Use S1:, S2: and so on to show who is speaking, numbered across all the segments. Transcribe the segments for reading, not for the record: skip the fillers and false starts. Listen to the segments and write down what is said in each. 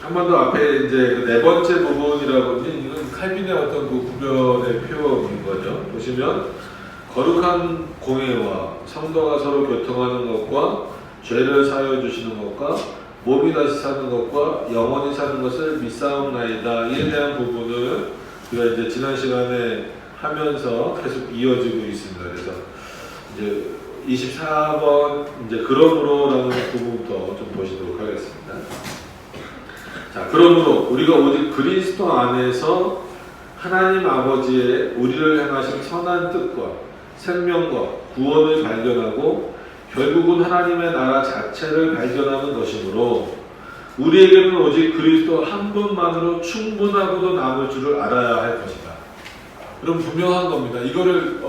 S1: 한 번 더 앞에 이제 그 네 번째 부분이라고 하면 이건 칼빈의 어떤 그 구별의 표현인 거죠. 보시면 거룩한 공예와 성도가 서로 교통하는 것과 죄를 사하여 주시는 것과 몸이 다시 사는 것과 영원히 사는 것을 믿사옵나이다에 대한 부분을 우리가 이제 지난 시간에 하면서 계속 이어지고 있습니다. 그래서 이제 24번 이제 그러므로라는 부분부터 좀 보시도록 하겠습니다. 자, 그러므로 우리가 오직 그리스도 안에서 하나님 아버지의 우리를 향하신 선한 뜻과 생명과 구원을 발견하고 결국은 하나님의 나라 자체를 발견하는 것이므로 우리에게는 오직 그리스도 한 분만으로 충분하고도 남을 줄을 알아야 할 것이다. 그럼 분명한 겁니다. 이거를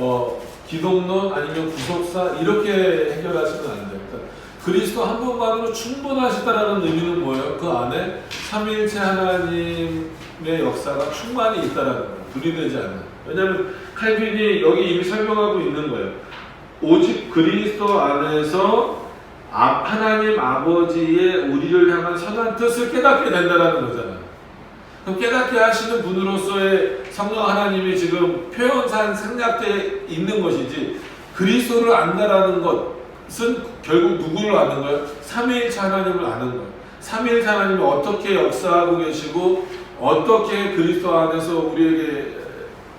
S1: 기독론 아니면 구속사 이렇게 해결하시면 안 돼요. 그러니까 그리스도 한 분만으로 충분하시다라는 의미는 뭐예요? 그 안에 삼위일체 하나님의 역사가 충만히 있다라는 거예요. 분리되지 않는. 왜냐하면 칼빈이 여기 이미 설명하고 있는 거예요. 오직 그리스도 안에서 하나님 아버지의 우리를 향한 선한 뜻을 깨닫게 된다는 거잖아요. 그럼 깨닫게 하시는 분으로서의 성령 하나님이 지금 표현상 생략되어 있는 것이지, 그리스도를 안다라는 것은 결국 누구를 아는 거예요? 삼위일체 하나님을 아는 거예요. 삼위일체 하나님이 어떻게 역사하고 계시고 어떻게 그리스도 안에서 우리에게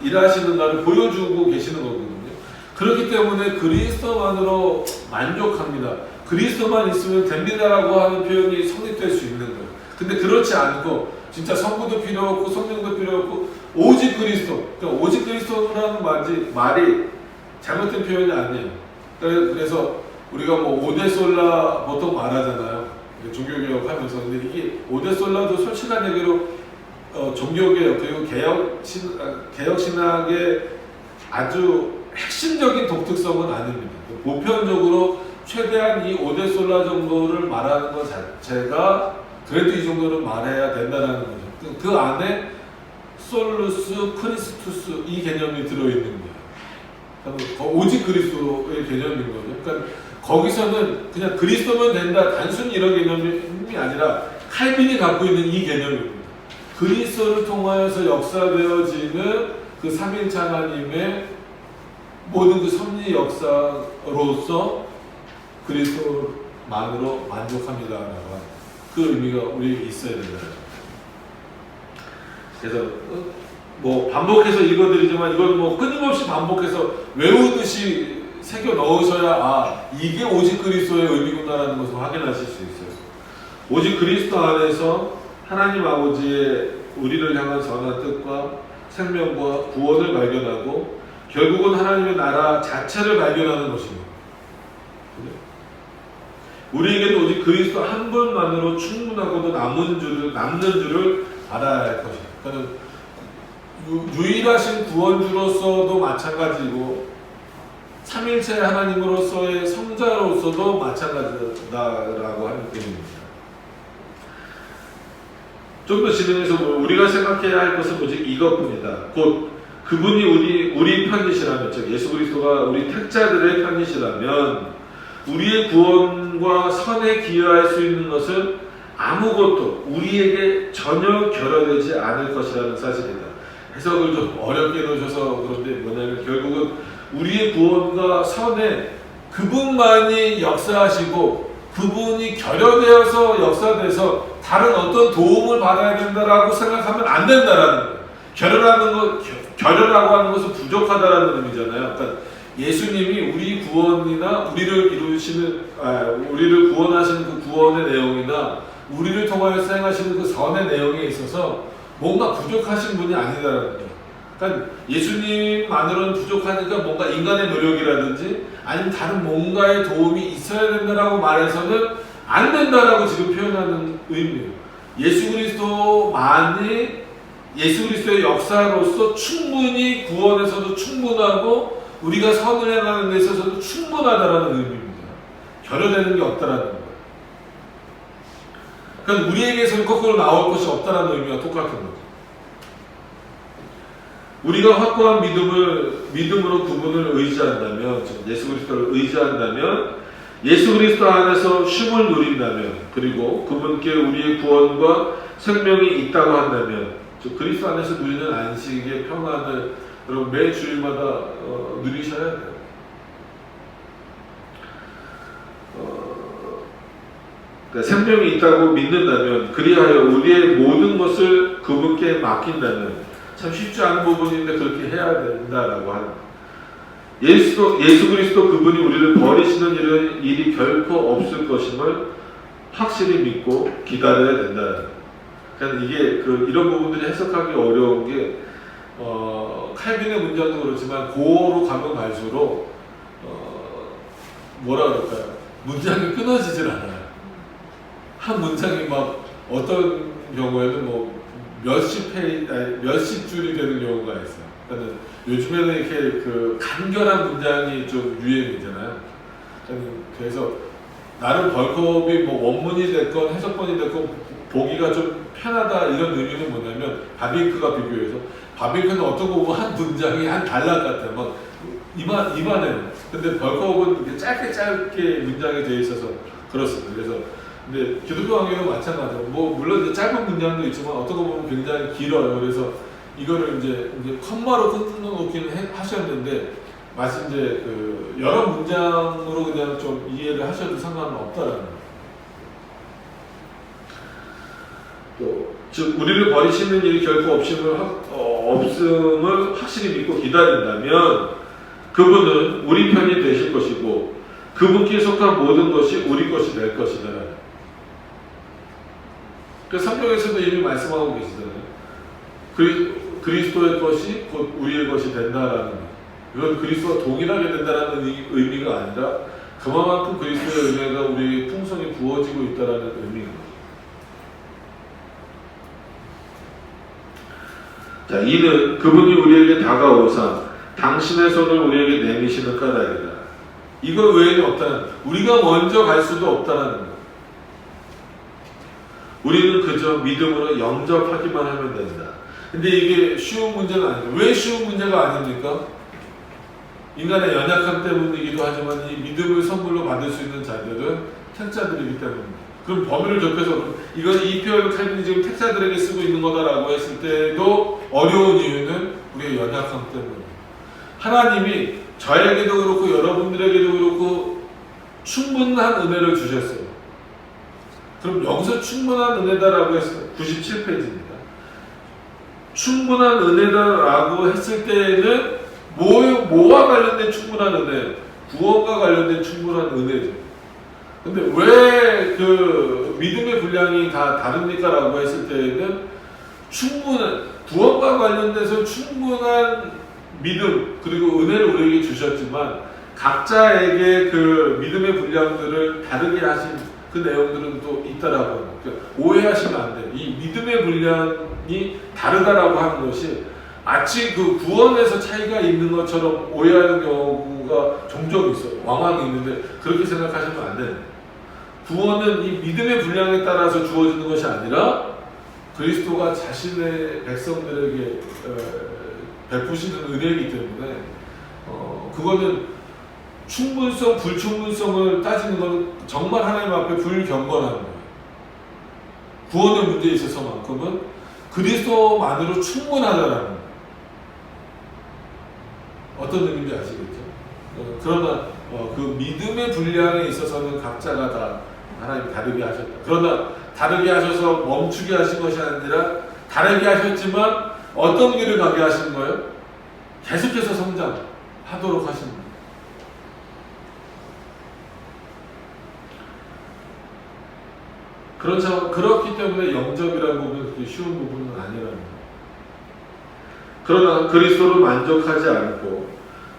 S1: 일하시는가를 보여주고 계시는 거거든요. 그렇기 때문에 그리스도만으로 만족합니다. 그리스도만 있으면 됩니다라고 하는 표현이 성립될 수 있는 거예요. 근데 그렇지 않고 진짜 성부도 필요 없고 성령도 필요 없고 오직 그리스도, 그러니까 오직 그리스도라는 말이 잘못된 표현이 아니에요. 그래서 우리가 뭐 오데솔라 보통 말하잖아요. 종교개혁 하면서. 근데 이게 오데솔라도 솔직한 얘기로 종교개혁 그리고 개혁신학의 아주 핵심적인 독특성은 아닙니다. 보편적으로 최대한 이 오데솔라 정도를 말하는 것 자체가 그래도 이 정도는 말해야 된다는 거죠. 그 안에 솔루스, 크리스투스 이 개념이 들어있는 거예요. 오직 그리스도의 개념인 거죠. 그러니까 거기서는 그냥 그리스도면 된다 단순히 이런 개념이 아니라 칼빈이 갖고 있는 이 개념입니다. 그리스도를 통하여서 역사되어지는 그 삼위일체 하나님의 모든 그 섭리 역사로서 그리스도만으로 만족합니다라고 그 의미가 우리에게 있어야 된다. 그래서 뭐 반복해서 읽어드리지만 이걸 뭐 끊임없이 반복해서 외우듯이 새겨 넣으셔야 이게 오직 그리스도의 의미구나라는 것을 확인하실 수 있어요. 오직 그리스도 안에서 하나님 아버지의 우리를 향한 선한 뜻과 생명과 구원을 발견하고 결국은 하나님의 나라 자체를 발견하는 것입니다. 우리에게는 오직 그리스도 한 분만으로 충분하고도 남는 줄을 알아야 할 것입니다. 그러니까 유일하신 구원주로서도 마찬가지고 삼일체 하나님으로서의 성자로서도 마찬가지다라고 하는 뜻입니다. 좀 더 진행해서 우리가 생각해야 할 것은 오직 이것뿐이다. 곧 그분이 우리 편이시라면, 즉 예수 그리스도가 우리 택자들의 편이시라면 우리의 구원과 선에 기여할 수 있는 것은 아무것도 우리에게 전혀 결여되지 않을 것이라는 사실이다. 해석을 좀 어렵게 놓으셔서 그런데 뭐냐면 결국은 우리의 구원과 선에 그분만이 역사하시고 그분이 결여되어서 역사돼서 다른 어떤 도움을 받아야 된다라고 생각하면 안 된다라는 거예요. 결여라고 하는 것은 부족하다라는 의미잖아요. 그러니까 예수님이 우리 구원이나 우리를 구원하시는 그 구원의 내용이나 우리를 통하여 수행하시는 그 선의 내용에 있어서 뭔가 부족하신 분이 아니다라는 거예요. 그러니까 예수님만으로는 부족하니까 뭔가 인간의 노력이라든지 아니면 다른 뭔가의 도움이 있어야 된다라고 말해서는 안 된다라고 지금 표현하는 의미예요. 예수 그리스도의 역사로서 충분히 구원에서도 충분하고 우리가 선을 행하는 데 있어서도 충분하다라는 의미입니다. 결여되는 게 없다라는 거예요. 그러니까 우리에게서는 거꾸로 나올 것이 없다라는 의미와 똑같은 거죠. 우리가 확고한 믿음으로 그분을 의지한다면, 즉 예수 그리스도를 의지한다면, 예수 그리스도 안에서 쉼을 누린다면, 그리고 그분께 우리의 구원과 생명이 있다고 한다면 그리스도 안에서 누리는 안식의 평안을 여러분 매 주일마다 누리셔야 돼요. 그러니까 생명이 있다고 믿는다면, 그리하여 우리의 모든 것을 그분께 맡긴다면, 참 쉽지 않은 부분인데 그렇게 해야 된다라고 하는, 예수 그리스도 그분이 우리를 버리시는 일이 결코 없을 것임을 확실히 믿고 기다려야 된다. 그러니까 이게 이런 부분들이 해석하기 어려운 게 칼빈의 문장도 그렇지만 고어로 가면 갈수록 뭐라 그럴까요? 문장이 끊어지질 않아요. 한 문장이 막 어떤 경우에는 뭐 몇십 줄이 되는 경우가 있어요. 그러니까 요즘에는 이렇게 간결한 문장이 좀 유행이잖아요. 그래서 나름 벌크업이 뭐 원문이 됐건 해석본이 됐건 보기가 좀 편하다 이런 의미는 뭐냐면, 바빙크가 비교해서 바빙크는 어떤 거 보면 한 문장이 한 단락 같아요. 막 이만해요. 근데 벌크업은 이렇게 짧게 문장이 되어 있어서 그렇습니다. 그래서 근데 기독교 강의도 마찬가지예요. 뭐 물론 이제 짧은 문장도 있지만 어떤 거 보면 굉장히 길어요. 그래서 이거를 이제 컴마로 끊어놓기는 하셨는데, 마치 이제 여러 문장으로 그냥 좀 이해를 하셔도 상관은 없다라는 거예요. 즉 우리를 버리시는 일이 결코 없음을 확실히 믿고 기다린다면 그분은 우리 편이 되실 것이고 그분께 속한 모든 것이 우리 것이 될 것이다. 그래서 성경에서도 이미 말씀하고 계시잖아요. 그리스도의 것이 곧 우리의 것이 된다라는 것. 이건 그리스도와 동일하게 된다라는 의미가 아니라 그만큼 그리스도의 은혜가 우리에게 풍성히 부어지고 있다라는 의미입니다. 자, 이는 그분이 우리에게 다가오사 당신의 손을 우리에게 내미시는 까닭이다. 이거 외에는 없다는, 우리가 먼저 갈 수도 없다는 것. 우리는 그저 믿음으로 영접하기만 하면 된다. 근데 이게 쉬운 문제가 아니죠. 왜 쉬운 문제가 아닙니까? 인간의 연약함 때문이기도 하지만 이 믿음을 선물로 받을 수 있는 자들은 택자들이기 때문입니다. 그럼 범위를 좁혀서 이건 이 표현을 칼빈이 택자들에게 쓰고 있는 거다라고 했을 때도 어려운 이유는 우리의 연약함 때문입니다. 하나님이 저에게도 그렇고 여러분들에게도 그렇고 충분한 은혜를 주셨어요. 그럼 여기서 충분한 은혜다라고 했어요. 97페이지입니다. 충분한 은혜다라고 했을 때에는 뭐와 관련된 충분한 은혜? 구원과 관련된 충분한 은혜죠. 근데 왜 믿음의 분량이 다 다릅니까? 라고 했을 때에는 구원과 관련돼서 충분한 믿음, 그리고 은혜를 우리에게 주셨지만, 각자에게 믿음의 분량들을 다르게 하신 그 내용들은 또 있다라고. 그러니까 오해하시면 안 돼요. 이 믿음의 분량이 다르다라고 하는 것이 마치 구원에서 차이가 있는 것처럼 오해하는 경우가 종종 있어요. 왕왕 있는데 그렇게 생각하시면 안 돼요. 구원은 이 믿음의 분량에 따라서 주어지는 것이 아니라 그리스도가 자신의 백성들에게 베푸시는 은혜이기 때문에 그거는 충분성, 불충분성을 따지는 건 정말 하나님 앞에 불경건한 거예요. 구원의 문제에 있어서만큼은 그리스도만으로 충분하다라는 거예요. 어떤 의미인지 아시겠죠? 그러나 그 믿음의 분량에 있어서는 각자가 다 하나님 다르게 하셨다. 그러나 다르게 하셔서 멈추게 하신 것이 아니라 다르게 하셨지만 어떤 길을 가게 하신 거예요? 계속해서 성장하도록 하신 거예요. 그렇기 때문에 영접이라는 부분은 그렇게 쉬운 부분은 아니라는 거예요. 그러나 그리스도로 만족하지 않고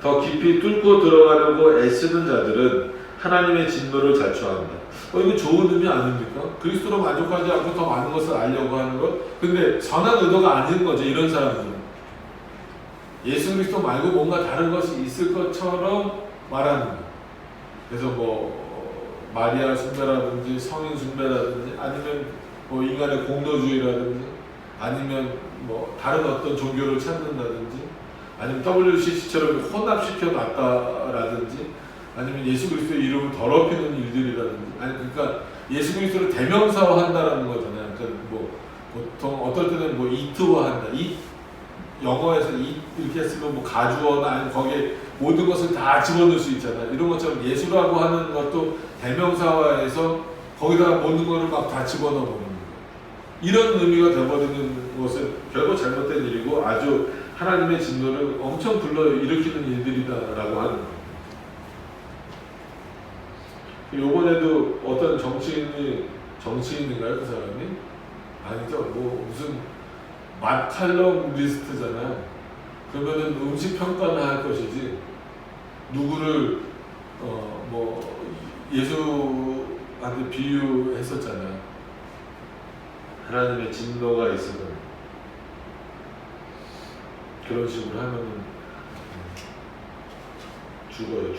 S1: 더 깊이 뚫고 들어가려고 애쓰는 자들은 하나님의 진노를 자초한다. 이거 좋은 의미 아닙니까? 그리스도로 만족하지 않고 더 많은 것을 알려고 하는 것? 근데 선한 의도가 아닌 거죠, 이런 사람들은. 예수 그리스도 말고 뭔가 다른 것이 있을 것처럼 말하는 거예요. 그래서 마리아 숭배라든지 성인 숭배라든지 아니면 인간의 공로주의라든지 아니면 다른 어떤 종교를 찾는다든지 아니면 WCC처럼 혼합시켜 놨다라든지 아니면 예수 그리스도의 이름을 더럽히는 일들이라든지 그러니까 예수 그리스도를 대명사화한다라는 거잖아요. 그러니까 보통 어떨 때는 뭐 이트화 한다. 이 영어에서 이 이렇게 쓰면 뭐 가주어나 아니면 거기에 모든 것을 다 집어넣을 수 있잖아. 이런 것처럼 예수라고 하는 것도 대명사화해서 거기다가 모든 거를 막 다 집어넣어 보는 거예요. 이런 의미가 되어버리는 것은 결국 잘못된 일이고 아주 하나님의 진노를 엄청 불러일으키는 일들이다라고 하는 거예요. 요번에도 어떤 정치인인가요? 그 사람이? 아니죠. 뭐 무슨 맛칼럼 리스트잖아요. 그러면은 음식 평가는 할 것이지 누구를 뭐 예수한테 비유했었잖아요. 하나님의 진노가 있으면 그런 식으로 하면은 죽어요.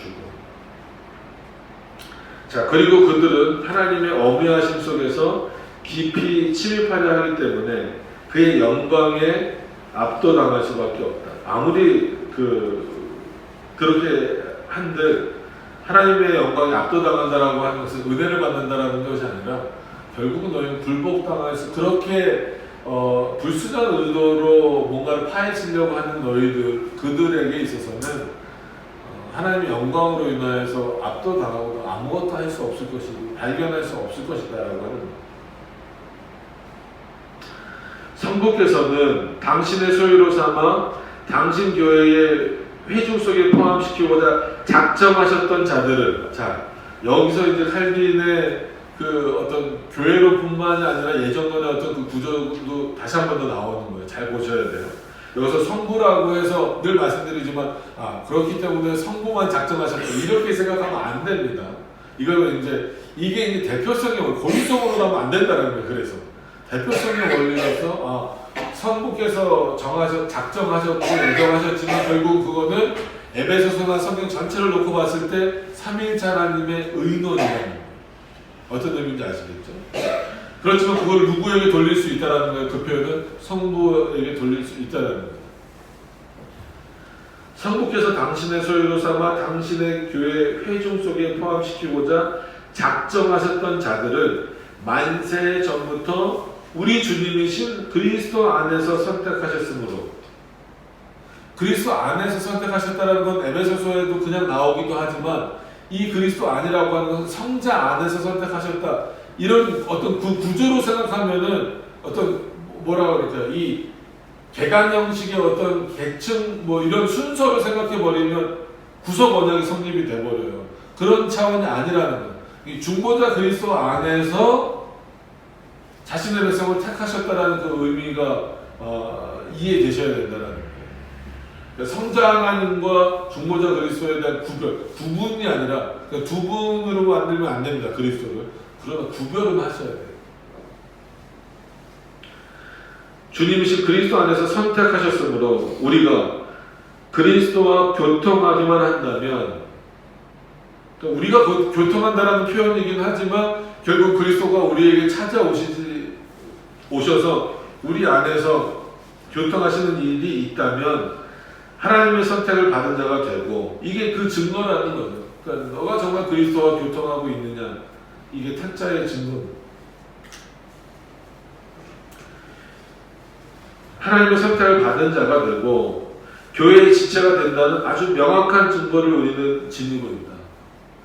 S1: 자, 그리고 그들은 하나님의 어미하심 속에서 깊이 침입하려 하기 때문에 그의 영광에 압도당할 수밖에 없다. 아무리 그렇게 한들 하나님의 영광에 압도당한다라고 하는 것은 은혜를 받는다라는 것이 아니라 결국은 너희는 불복당해서 그렇게 불순한 의도로 뭔가를 파헤치려고 하는 그들에게 있어서는 하나님의 영광으로 인하여서 압도당하고도 아무것도 할 수 없을 것이고 발견할 수 없을 것이다 라고 하는 거예요. 성부께서는 당신의 소유로 삼아 당신 교회의 회중 속에 포함시키고자 작정하셨던 자들을, 자 여기서 이제 칼빈의 그 어떤 교회로뿐만이 아니라 예전의 어떤 그 구조도 다시 한 번 더 나오는 거예요. 잘 보셔야 돼요. 여기서 성부라고 해서 늘 말씀드리지만 그렇기 때문에 성부만 작정하셨다 이렇게 생각하면 안 됩니다. 이거는 이게 대표성의 원리, 고유성으로 가면 안 된다는 거예요. 그래서 대표성의 원리로서 성부께서 작정하셨고 예정하셨지만 결국 그거는 에베소서나 성경 전체를 놓고 봤을 때 삼위일체 하나님의 의논이라는 거예요. 어떤 의미인지 아시겠죠? 그렇지만 그걸 누구에게 돌릴 수 있다는 거예요. 그 표현은 성부에게 돌릴 수 있다는 거예요. 성부께서 당신의 소유로 삼아 당신의 교회 회중 속에 포함시키고자 작정하셨던 자들을 만세 전부터 우리 주님이신 그리스도 안에서 선택하셨으므로, 그리스도 안에서 선택하셨다는 건 에베소서에도 그냥 나오기도 하지만 이 그리스도 안이라고 하는 것은 성자 안에서 선택하셨다 이런 어떤 구조로 생각하면은 어떤 뭐라 그럴까요? 이 개간 형식의 어떤 계층 뭐 이런 순서를 생각해 버리면 구속 언약이 성립이 돼 버려요. 그런 차원이 아니라는 거예요. 이 중보자 그리스도 안에서 자신의 백성을 택하셨다라는 그 의미가 이해되셔야 된다는 거예요. 그러니까 성자 하나님과 중보자 그리스도에 대한 구분이 아니라 그러니까 두 분으로 만들면 안 됩니다. 그리스도를. 그러나 구별은 하셔야 돼요. 주님이신 그리스도 안에서 선택하셨으므로 우리가 그리스도와 교통하기만 한다면, 우리가 교통한다라는 표현이긴 하지만 결국 그리스도가 우리에게 오셔서 우리 안에서 교통하시는 일이 있다면 하나님의 선택을 받은 자가 되고, 이게 그 증거라는 거죠. 그러니까 너가 정말 그리스도와 교통하고 있느냐, 이게 택자의 증거입니다. 하나님의 선택을 받은 자가 되고 교회의 지체가 된다는 아주 명확한 증거를 우리는 지니고 있다.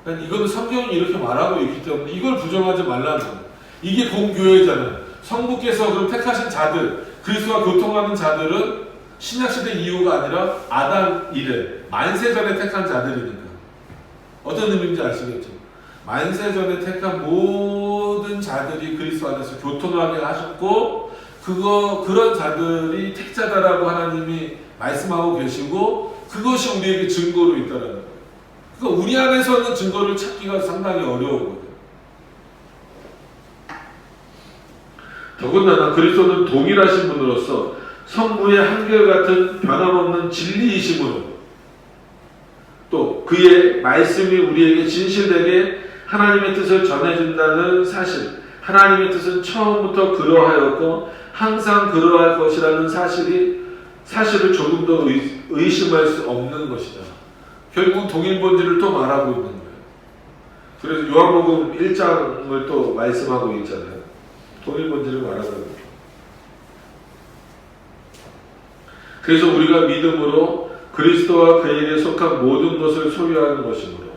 S1: 그러니까 이거는 성경이 이렇게 말하고 있기 때문에 이걸 부정하지 말라는 거예요. 이게 공교회잖아요. 성부께서 그럼 택하신 자들, 그리스도와 교통하는 자들은 신약시대 이후가 아니라 아담 이래 만세전에 택한 자들이니까. 어떤 의미인지 아시겠죠? 만세전에 택한 모든 자들이 그리스도 안에서 교통하게 하셨고, 그런 자들이 택자다라고 하나님이 말씀하고 계시고, 그것이 우리에게 증거로 있다는 거예요. 그러니까 우리 안에서는 증거를 찾기가 상당히 어려운 거예요. 더군다나 그리스도는 동일하신 분으로서 성부의 한결같은 변함없는 진리이심으로, 또 그의 말씀이 우리에게 진실되게 하나님의 뜻을 전해준다는 사실, 하나님의 뜻은 처음부터 그러하였고 항상 그러할 것이라는 사실을 조금 더 의심할 수 없는 것이다. 결국 동일 본질을 또 말하고 있는 거예요. 그래서 요한복음 1장을 또 말씀하고 있잖아요. 동일 본질을 말하고 있는 거예요. 그래서 우리가 믿음으로 그리스도와 그에게 속한 모든 것을 소유하는 것이므로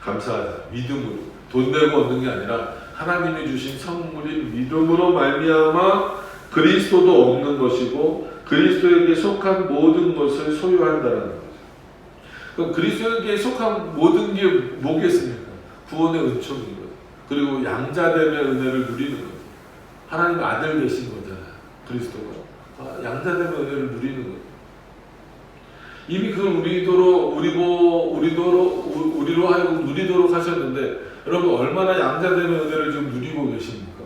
S1: 감사하다. 믿음으로. 돈 내고 얻는 게 아니라 하나님이 주신 선물인 믿음으로 말미암아 그리스도도 얻는 것이고 그리스도에게 속한 모든 것을 소유한다는 거죠. 그럼 그리스도에게 속한 모든 게 뭐겠습니까? 구원의 은총인 거죠. 그리고 양자됨의 은혜를 누리는 거죠. 하나님 아들 되신 거잖아요. 그리스도가. 양자됨의 은혜를 누리는 거죠. 이미 그걸 우리로 하여금 누리도록 하셨는데 여러분 얼마나 양자됨의 은혜를 좀 누리고 계십니까?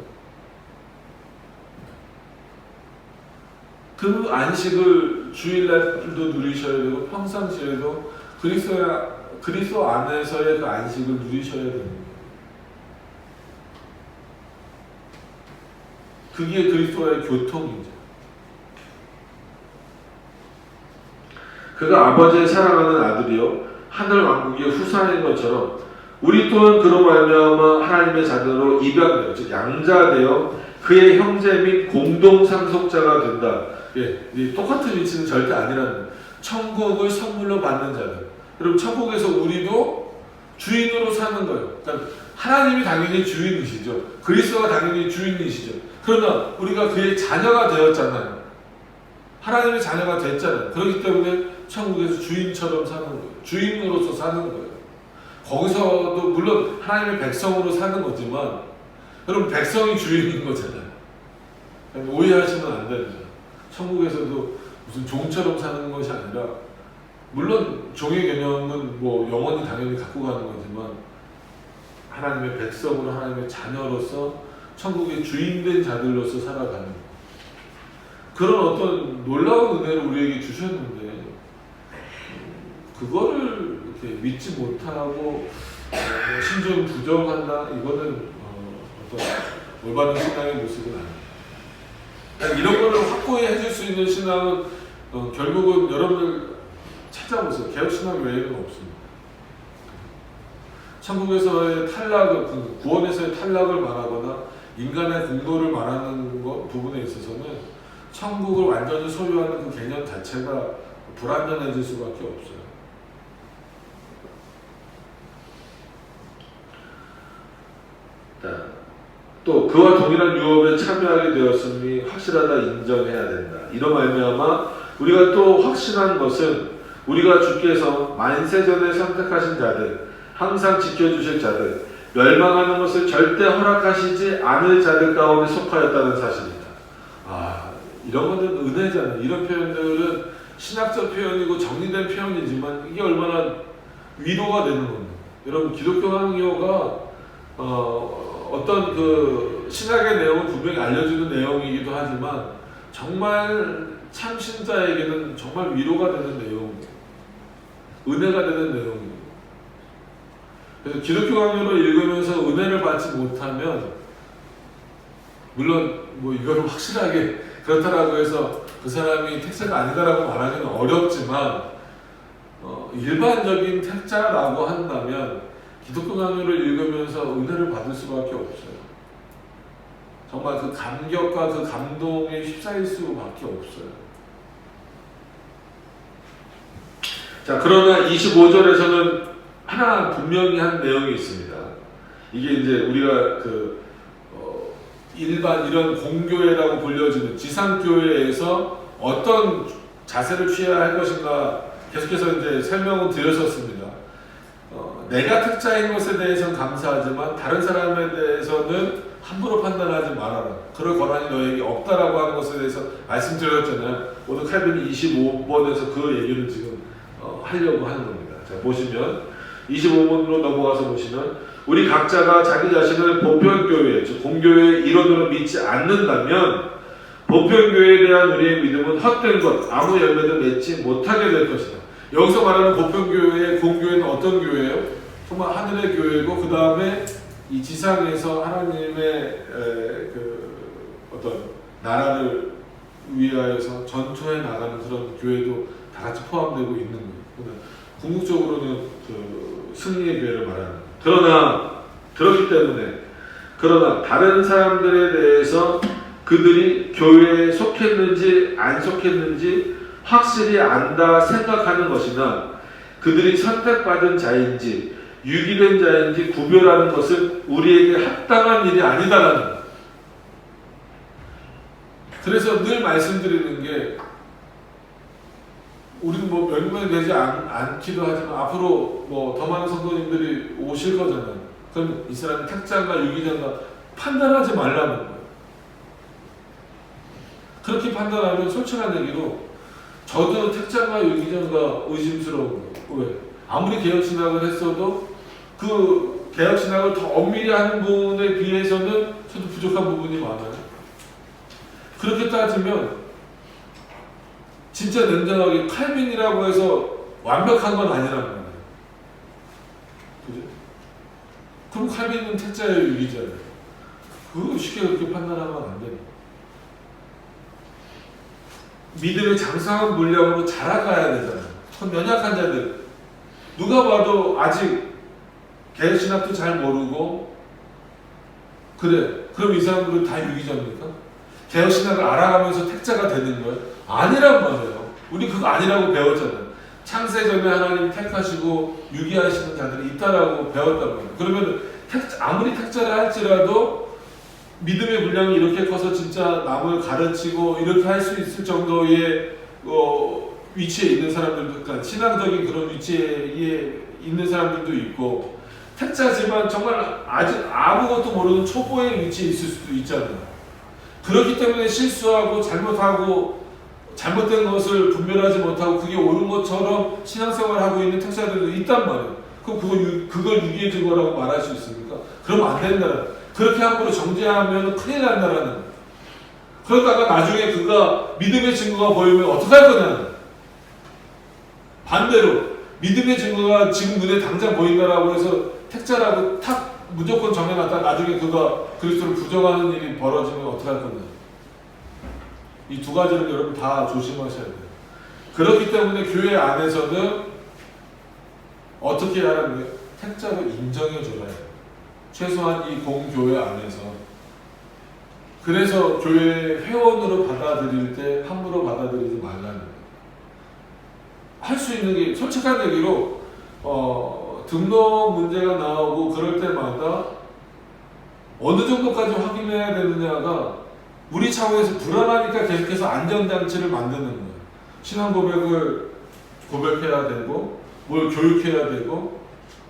S1: 그 안식을 주일날도 누리셔야 되고 평상시에도 그리스도 안에서의 그 안식을 누리셔야 됩니다. 그게 그리스도와의 교통이죠. 그가 아버지의 사랑하는 아들이요 하늘 왕국의 후사인 것처럼 우리 또한 그로 말미암아 하나님의 자녀로 입양되어 즉 양자되어 그의 형제 및 공동 상속자가 된다. 예, 똑같은 위치는 절대 아니라는 거예요. 천국을 선물로 받는 자들. 여러분 천국에서 우리도 주인으로 사는 거예요. 그러니까 하나님이 당연히 주인이시죠. 그리스도가 당연히 주인이시죠. 그러나 우리가 그의 자녀가 되었잖아요. 하나님의 자녀가 됐잖아요. 그렇기 때문에 천국에서 주인처럼 사는 거예요. 주인으로서 사는 거예요. 거기서도 물론 하나님의 백성으로 사는 거지만 여러분 백성이 주인인 거잖아요. 오해하시면 안 됩니다. 천국에서도 무슨 종처럼 사는 것이 아니라 물론 종의 개념은 뭐 영원히 당연히 갖고 가는 거지만 하나님의 백성으로 하나님의 자녀로서 천국의 주인된 자들로서 살아가는 그런 어떤 놀라운 은혜를 우리에게 주셨는데 그거를 이렇게 믿지 못하고 심지어 부정한다 이거는 어떤 올바른 신앙의 모습은 아니에요. 이런 거를 확고히 해줄 수 있는 신앙은 결국은 여러분들 찾아보세요. 개혁신앙 외에는 없습니다. 천국에서의 탈락을, 구원에서의 탈락을 말하거나 인간의 공로를 말하는 부분에 있어서는 천국을 완전히 소유하는 그 개념 자체가 불완전해질 수밖에 없어요. 또 그와 동일한 유업에 참여하게 되었으니 확실하다 인정해야 된다. 이런 말미암아 우리가 또 확신한 것은 우리가 주께서 만세전에 선택하신 자들, 항상 지켜주실 자들, 멸망하는 것을 절대 허락하시지 않을 자들 가운데 속하였다는 사실이다. 이런 것은 은혜잖아요. 이런 표현들은 신학적 표현이고 정리된 표현이지만 이게 얼마나 위로가 되는 겁니다. 여러분 기독교 강요가 어떤 그 신학의 내용을 분명히 알려주는 내용이기도 하지만 정말 참신자에게는 정말 위로가 되는 내용입니다. 은혜가 되는 내용입니다. 그래서 기독교 강요를 읽으면서 은혜를 받지 못하면 물론 뭐 이거를 확실하게 그렇다라고 해서 그 사람이 택자가 아니다라고 말하기는 어렵지만 일반적인 택자라고 한다면 기독교 강요를 읽으면서 은혜를 받을 수밖에 없어요. 정말 그 감격과 그 감동에 휩싸일 수밖에 없어요. 자, 그러나 25절에서는 하나 분명히 한 내용이 있습니다. 이게 이제 우리가 일반 이런 공교회라고 불려지는 지상교회에서 어떤 자세를 취해야 할 것인가 계속해서 이제 설명을 드렸었습니다. 내가 특자인 것에 대해서는 감사하지만 다른 사람에 대해서는 함부로 판단하지 말아라. 그럴 권한이 너에게 없다라고 하는 것에 대해서 말씀드렸잖아요. 오늘 칼빈이 25번에서 그 얘기를 지금 하려고 하는 겁니다. 자, 보시면 25번으로 넘어가서 보시면 우리 각자가 자기 자신을 보편교회, 즉 공교회의 일원으로 믿지 않는다면 보편교회에 대한 우리의 믿음은 헛된 것, 아무 열매도 맺지 못하게 될 것이다. 여기서 말하는 보편교회, 공교회는 어떤 교회예요? 정말 하늘의 교회고 그 다음에 이 지상에서 하나님의 어떤 나라를 위하여서 전투해 나가는 그런 교회도 다 같이 포함되고 있는 거예요. 궁극적으로는 승리의 교회를 말하는 거예요. 그러나 다른 사람들에 대해서 그들이 교회에 속했는지 안 속했는지 확실히 안다 생각하는 것이나 그들이 선택받은 자인지 유기된 자인지 구별하는 것은 우리에게 합당한 일이 아니다라는 거예요. 그래서 늘 말씀드리는 게 우리는 뭐 몇 명이 되지 않기도 하지만 앞으로 뭐 더 많은 성도님들이 오실 거잖아요. 그럼 이 사람이 택자인가 유기자인가 판단하지 말라는 거예요. 그렇게 판단하면 솔직한 얘기로 저도 택자인가 유기자인가 의심스러운 거예요. 왜? 아무리 개혁신학을 했어도 그 개혁신학을 더 엄밀히 하는 분에 비해서는 저도 부족한 부분이 많아요. 그렇게 따지면 진짜 냉정하게 칼빈이라고 해서 완벽한 건 아니란 말이에요. 그죠? 그럼 칼빈은 택자예요, 유기자예요? 그거 쉽게 그렇게 판단하면 안 돼요. 믿음의 장성한 물량으로 자라가야 되잖아요. 그럼 연약한 자들 누가 봐도 아직 개혁신학도 잘 모르고 그래. 그럼 이 사람들은 다 유기자입니까? 개혁신학을 알아가면서 택자가 되는 거예요? 아니란 말이에요. 우리 그거 아니라고 배웠잖아요. 창세전에 하나님 택하시고 유기하시는 자들이 있다라고 배웠단 말이에요. 그러면 아무리 택자를 할지라도 믿음의 분량이 이렇게 커서 진짜 남을 가르치고 이렇게 할 수 있을 정도의 위치에 있는 사람들도, 그러니까 신앙적인 그런 위치에 있는 사람들도 있고, 택자지만 정말 아직 아무것도 모르는 초보의 위치에 있을 수도 있잖아요. 그렇기 때문에 실수하고 잘못하고 잘못된 것을 분별하지 못하고 그게 옳은 것처럼 신앙생활을 하고 있는 택자들도 있단 말이에요. 그럼 그걸 유기의 증거라고 말할 수 있습니까? 그러면 안 된다는, 그렇게 함부로 정죄하면 큰일 난다라는 거예요. 그러다가 나중에 그가 믿음의 증거가 보이면 어떡할 거냐. 반대로 믿음의 증거가 지금 눈에 당장 보인다라고 해서 택자라고 탁 무조건 정해놨다 나중에 그가 그리스도를 부정하는 일이 벌어지면 어떡할 거냐. 이 두 가지를 여러분 다 조심하셔야 돼요. 그렇기 때문에 교회 안에서는 어떻게 하라는 거예요? 택자로 인정해줘야 해요. 최소한 이 공교회 안에서. 그래서 교회 회원으로 받아들일 때 함부로 받아들이지 말라는 거예요. 할 수 있는 게 솔직한 얘기로 등록 문제가 나오고 그럴 때마다 어느 정도까지 확인해야 되느냐가 우리 차원에서 불안하니까 계속해서 안전장치를 만드는 거예요. 신앙 고백을 고백해야 되고 뭘 교육해야 되고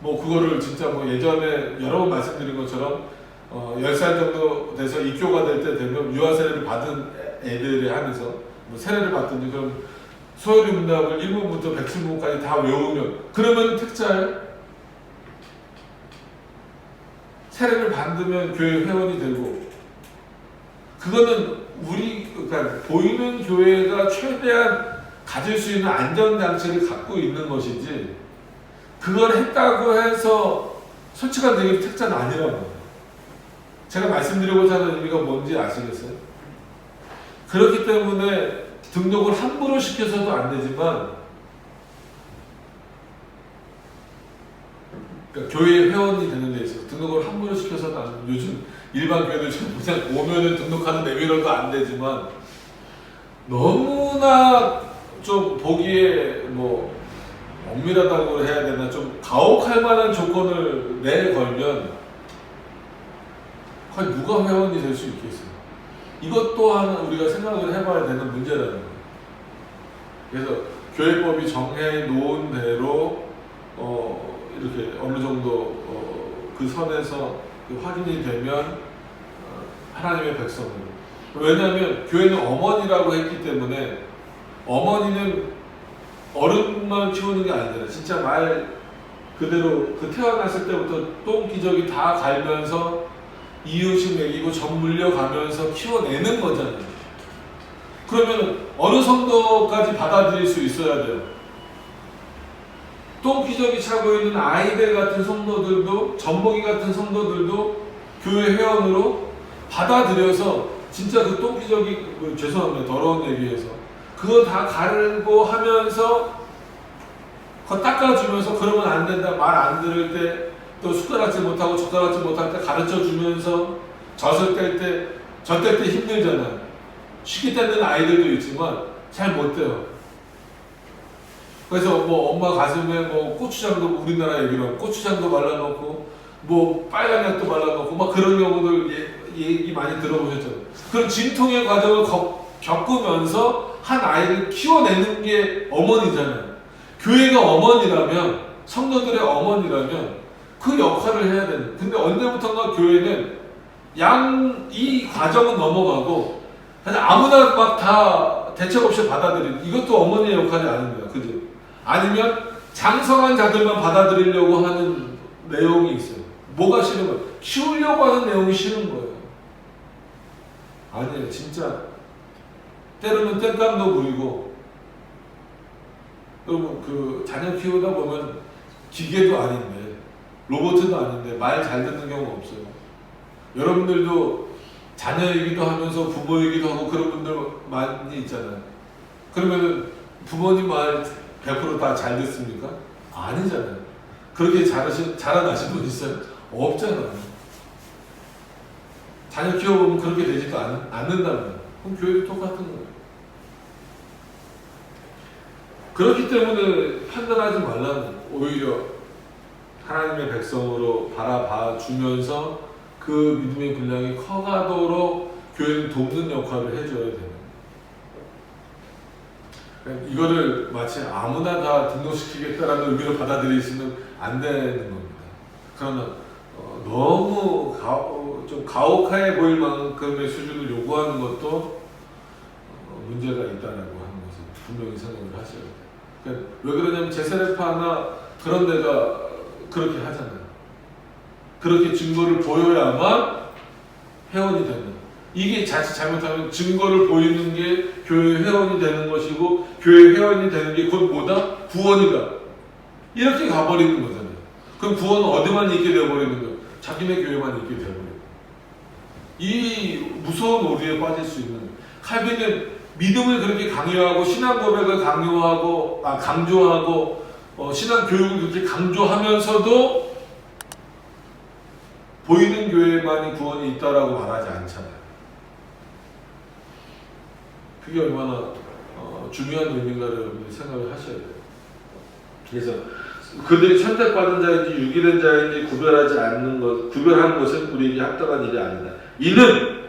S1: 뭐 그거를 진짜 뭐 예전에 여러 번 말씀드린 것처럼 10살 정도 돼서 입교가 될 때 되면 유아 세례를 받은 애들에 한해서 뭐 세례를 받든지 그럼 소요리 문답을 1문부터 107문까지 다 외우면 그러면 택자예요? 세례를 받으면 교회 회원이 되고 그거는 그러니까 보이는 교회가 최대한 가질 수 있는 안전장치를 갖고 있는 것이지 그걸 했다고 해서 솔직한 얘기로 택자는 아니라고. 제가 말씀드리고자 하는 의미가 뭔지 아시겠어요? 그렇기 때문에 등록을 함부로 시켜서도 안 되지만 그러니까 교회 회원이 되는 데 있어서 등록을 함부로 시켜서도 안 되고 요즘 일반 교회들 그냥 오면은 등록하는 내밀어도 안 되지만 너무나 좀 보기에 뭐 엄밀하다고 해야 되나 좀 가혹할 만한 조건을 내걸면 과연 누가 회원이 될 수 있겠어요? 이것 또한 우리가 생각을 해봐야 되는 문제라는 거예요. 그래서 교회법이 정해놓은 대로 이렇게 어느 정도 그 선에서 확인이 되면 하나님의 백성으로. 왜냐하면 교회는 어머니라고 했기 때문에 어머니는 어른만 키우는 게 아니잖아요. 진짜 말 그대로 그 태어났을 때부터 똥기저귀 다 갈면서 이유식 먹이고 젖 물려가면서 키워내는 거잖아요. 그러면 어느 정도까지 받아들일 수 있어야 돼요. 똥기저귀 차고 있는 아이들 같은 성도들도 젖먹이 같은 성도들도 교회 회원으로 받아들여서 진짜 그 똥기저귀 죄송합니다. 더러운 얘기해서 그거 다 가르고 하면서 그거 닦아주면서 그러면 안 된다 말 안 들을 때 또 숟가락질 못하고 젓가락질 못할 때 가르쳐주면서 젖을 뗄 때 힘들잖아요. 쉽게 떼는 아이들도 있지만 잘 못 떼요. 그래서 뭐 엄마 가슴에 뭐 고추장도 우리나라 얘기로 하면 고추장도 발라놓고 뭐 빨간 약도 발라놓고 막 그런 경우들 얘기 많이 들어보셨잖아요. 그런 진통의 과정을 겪으면서 한 아이를 키워내는 게 어머니잖아요. 교회가 어머니라면, 성도들의 어머니라면 그 역할을 해야 되는. 근데 언제부턴가 교회는 이 과정은 넘어가고 그냥 아무나 막 다 대책 없이 받아들이는, 이것도 어머니의 역할이 아닙니다. 그죠? 아니면 장성한 자들만 받아들이려고 하는 내용이 있어요. 뭐가 싫은 거예요? 키우려고 하는 내용이 싫은 거예요. 아니에요. 진짜 때로는 땡깡도 부리고, 여러분 그 자녀 키우다 보면 기계도 아닌데 로봇도 아닌데 말 잘 듣는 경우가 없어요. 여러분들도 자녀이기도 하면서 부모이기도 하고 그런 분들 많이 있잖아요. 그러면은 부모님 말 100% 다 잘 듣습니까? 아니잖아요. 그렇게 자라나신 분 있어요? 없잖아요. 자녀 키워보면 그렇게 되지도 않는다면, 그럼 교회도 똑같은 거예요. 그렇기 때문에 판단하지 말라는, 오히려 하나님의 백성으로 바라봐 주면서 그 믿음의 분량이 커가도록 교회는 돕는 역할을 해줘야 돼요. 이거를 마치 아무나 다 등록시키겠다라는 의미로 받아들이시면 안 되는 겁니다. 그러나 너무 좀 가혹해 보일 만큼의 수준을 요구하는 것도 문제가 있다라고 하는 것을 분명히 생각을 하셔야 돼요. 그러니까 왜 그러냐면 제세례파나 그런 데가 그렇게 하잖아요. 그렇게 증거를 보여야만 회원이 된다. 이게 자칫 잘못하면 증거를 보이는 게 교회 회원이 되는 것이고, 교회 회원이 되는 게 곧 뭐다? 구원이다. 이렇게 가버리는 거잖아요. 그럼 구원은 어디만 있게 되어버리는 거예요? 자기네 교회만 있게 되어버려요. 이 무서운 오류에 빠질 수 있는 거예요. 칼빈은 믿음을 그렇게 강요하고 신앙 고백을 강조하고 신앙 교육을 그렇게 강조하면서도 보이는 교회만이 구원이 있다라고 말하지 않잖아요. 그게 얼마나 중요한 의미인가를 생각을 하셔야 돼요. 그래서 그들이 선택받은 자인지 유기된 자인지 구별한 것은 우리에게 합당한 일이 아니다. 이는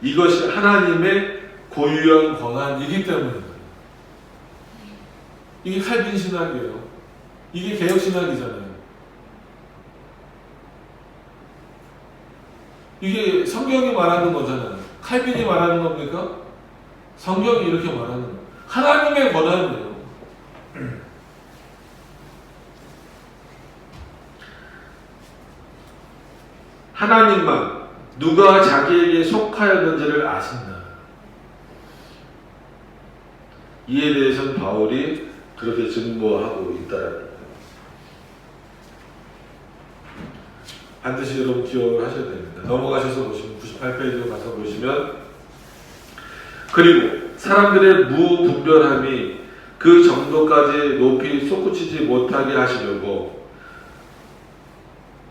S1: 이것이 하나님의 고유한 권한이기 때문입니다. 이게 칼빈 신학이에요. 이게 개혁 신학이잖아요. 이게 성경이 말하는 거잖아요. 칼빈이 말하는 겁니까? 성경이 이렇게 말하는 거예요. 하나님의 권한이에요. 하나님만 누가 자기에게 속하였는지를 아신다. 이에 대해서는 바울이 그렇게 증거하고 있다라는 거예요. 반드시 여러분 기억을 하셔야 됩니다. 넘어가셔서 보시면 98페이지로 가서 보시면, 그리고 사람들의 무분별함이 그 정도까지 높이 솟구치지 못하게 하시려고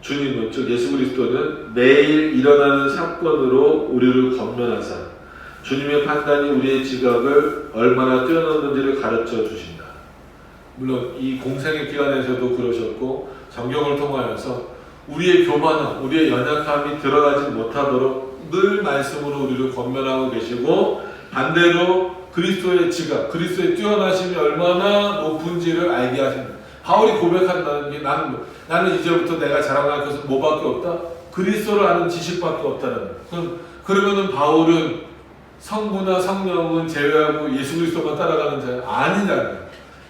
S1: 주님은, 즉 예수 그리스도는 매일 일어나는 사건으로 우리를 권면하사 주님의 판단이 우리의 지각을 얼마나 뛰어넘는지를 가르쳐 주신다. 물론 이 공생의 기간에서도 그러셨고, 성경을 통하여서 우리의 교만함, 우리의 연약함이 드러나지 못하도록 늘 말씀으로 우리를 권면하고 계시고, 반대로 그리스도의 지각, 그리스도의 뛰어나심이 얼마나 높은지를 알게 하십니다. 바울이 고백한다는 게, 나는 이제부터 내가 자랑할 것은 뭐밖에 없다? 그리스도를 아는 지식밖에 없다는 거예요. 그러면은 바울은 성부나 성령은 제외하고 예수 그리스도만 따라가는 자는 아니잖아요.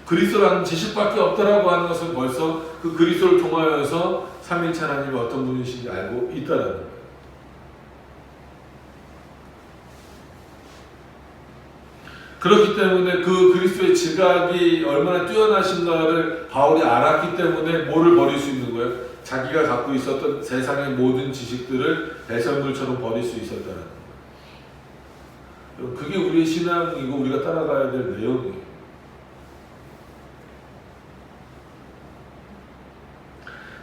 S1: 그리스도를 아는 지식밖에 없다라고 하는 것은 벌써 그 그리스도를 통하여서 삼위일체 하나님이 어떤 분이신지 알고 있다라는 거예요. 그렇기 때문에 그 그리스도의 지각이 얼마나 뛰어나신가를 바울이 알았기 때문에 뭐를 버릴 수 있는 거예요? 자기가 갖고 있었던 세상의 모든 지식들을 배설물처럼 버릴 수 있었다는 거예요. 그게 우리의 신앙이고 우리가 따라가야 될 내용이에요.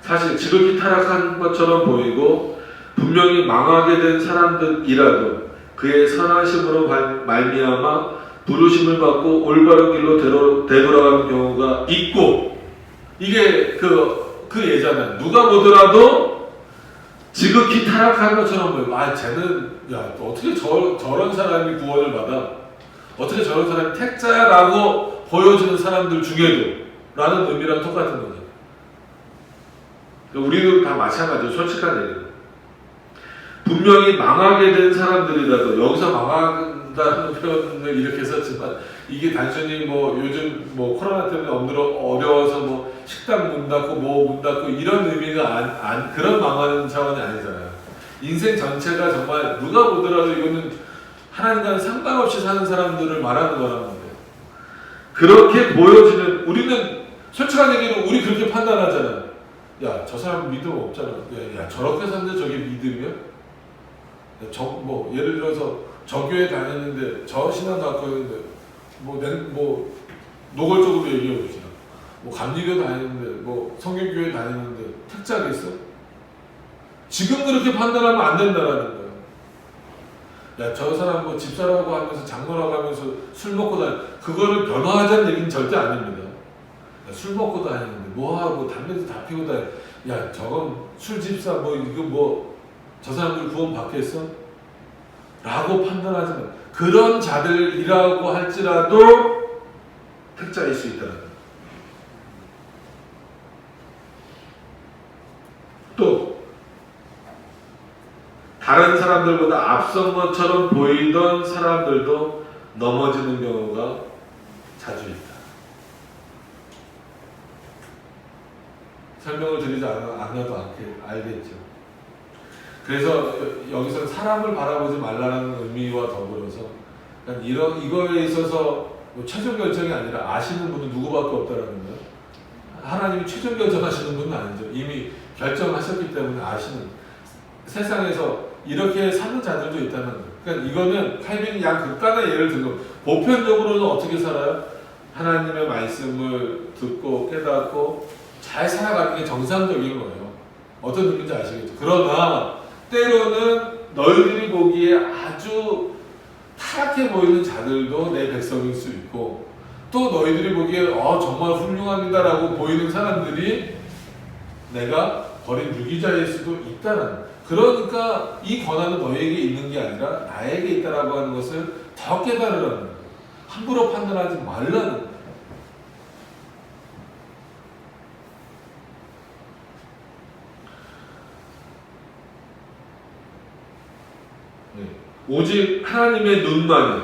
S1: 사실 지극히 타락한 것처럼 보이고 분명히 망하게 된 사람들이라도 그의 선하심으로 말미암아 부르심을 받고 올바른 길로 되돌아가는 경우가 있고, 이게 그 예잖아요. 누가 보더라도 지극히 타락한 것처럼 보여요. 아, 쟤는, 야, 어떻게 저런 사람이 구원을 받아? 어떻게 저런 사람이 택자야라고 보여주는 사람들 중에도 라는 의미랑 똑같은 거죠. 우리도 다 마찬가지로 솔직한 얘기예요. 분명히 망하게 된 사람들이라도, 여기서 망한다는 표현을 이렇게 썼지만, 이게 단순히 뭐 요즘 뭐 코로나 때문에 어려워서 뭐 식당 문 닫고 뭐 문 닫고 이런 의미가 그런 망하는 차원이 아니잖아요. 인생 전체가 정말 누가 보더라도 이거는 하나님과는 상관없이 사는 사람들을 말하는 거란 말이에요. 그렇게 보여지는, 우리는 솔직한 얘기로 우리 그렇게 판단하잖아요. 야, 저 사람 믿음 없잖아. 야, 저렇게 사는데 저게 믿음이야? 뭐 예를 들어서 저 교회 다녔는데 저 신앙 갖고 있는데 뭐 노골적으로 얘기해 봅시다. 뭐 감리교 다니는데 뭐 성경교회 다니는데 특자겠어? 지금 그렇게 판단하면 안 된다라는 거예요. 야, 저 사람 뭐 집사라고 하면서 장로라고 하면서 술 먹고 그거를 변화하자는 얘기는 절대 아닙니다. 야, 술 먹고 다니는데 뭐하고 담배도 다 피고 야, 저건 술집사 뭐 이거 뭐 저 사람들 구원 받겠어? 라고 판단하지만, 그런 자들이라고 할지라도 택자일 수 있다는 거예요. 또 다른 사람들보다 앞선 것처럼 보이던 사람들도 넘어지는 경우가 자주 있다. 설명을 드리지 않아도 알겠죠. 그래서 여기서 사람을 바라보지 말라는 의미와 더불어서 이거에 있어서 뭐 최종 결정이 아니라 아시는 분은 누구밖에 없다라는 거예요. 하나님이 최종 결정하시는 분은 아니죠. 이미 결정하셨기 때문에 아시는, 세상에서 이렇게 사는 자들도 있다는 거예요. 그러니까 이거는 칼빈이 극단의 예를 들고, 보편적으로는 어떻게 살아요? 하나님의 말씀을 듣고 깨닫고 잘 살아가는 게 정상적인 거예요. 어떤 의미인지 아시겠죠? 그러나 때로는 너희들이 보기에 아주 타락해 보이는 자들도 내 백성일 수 있고, 또 너희들이 보기에 정말 훌륭합니다라고 보이는 사람들이 내가 버린 유기자일 수도 있다는, 그러니까 이 권한은 너에게 있는 게 아니라 나에게 있다라고 하는 것을 더 깨달으라는 거예요. 함부로 판단하지 말라는 거예요. 오직 하나님의 눈만이,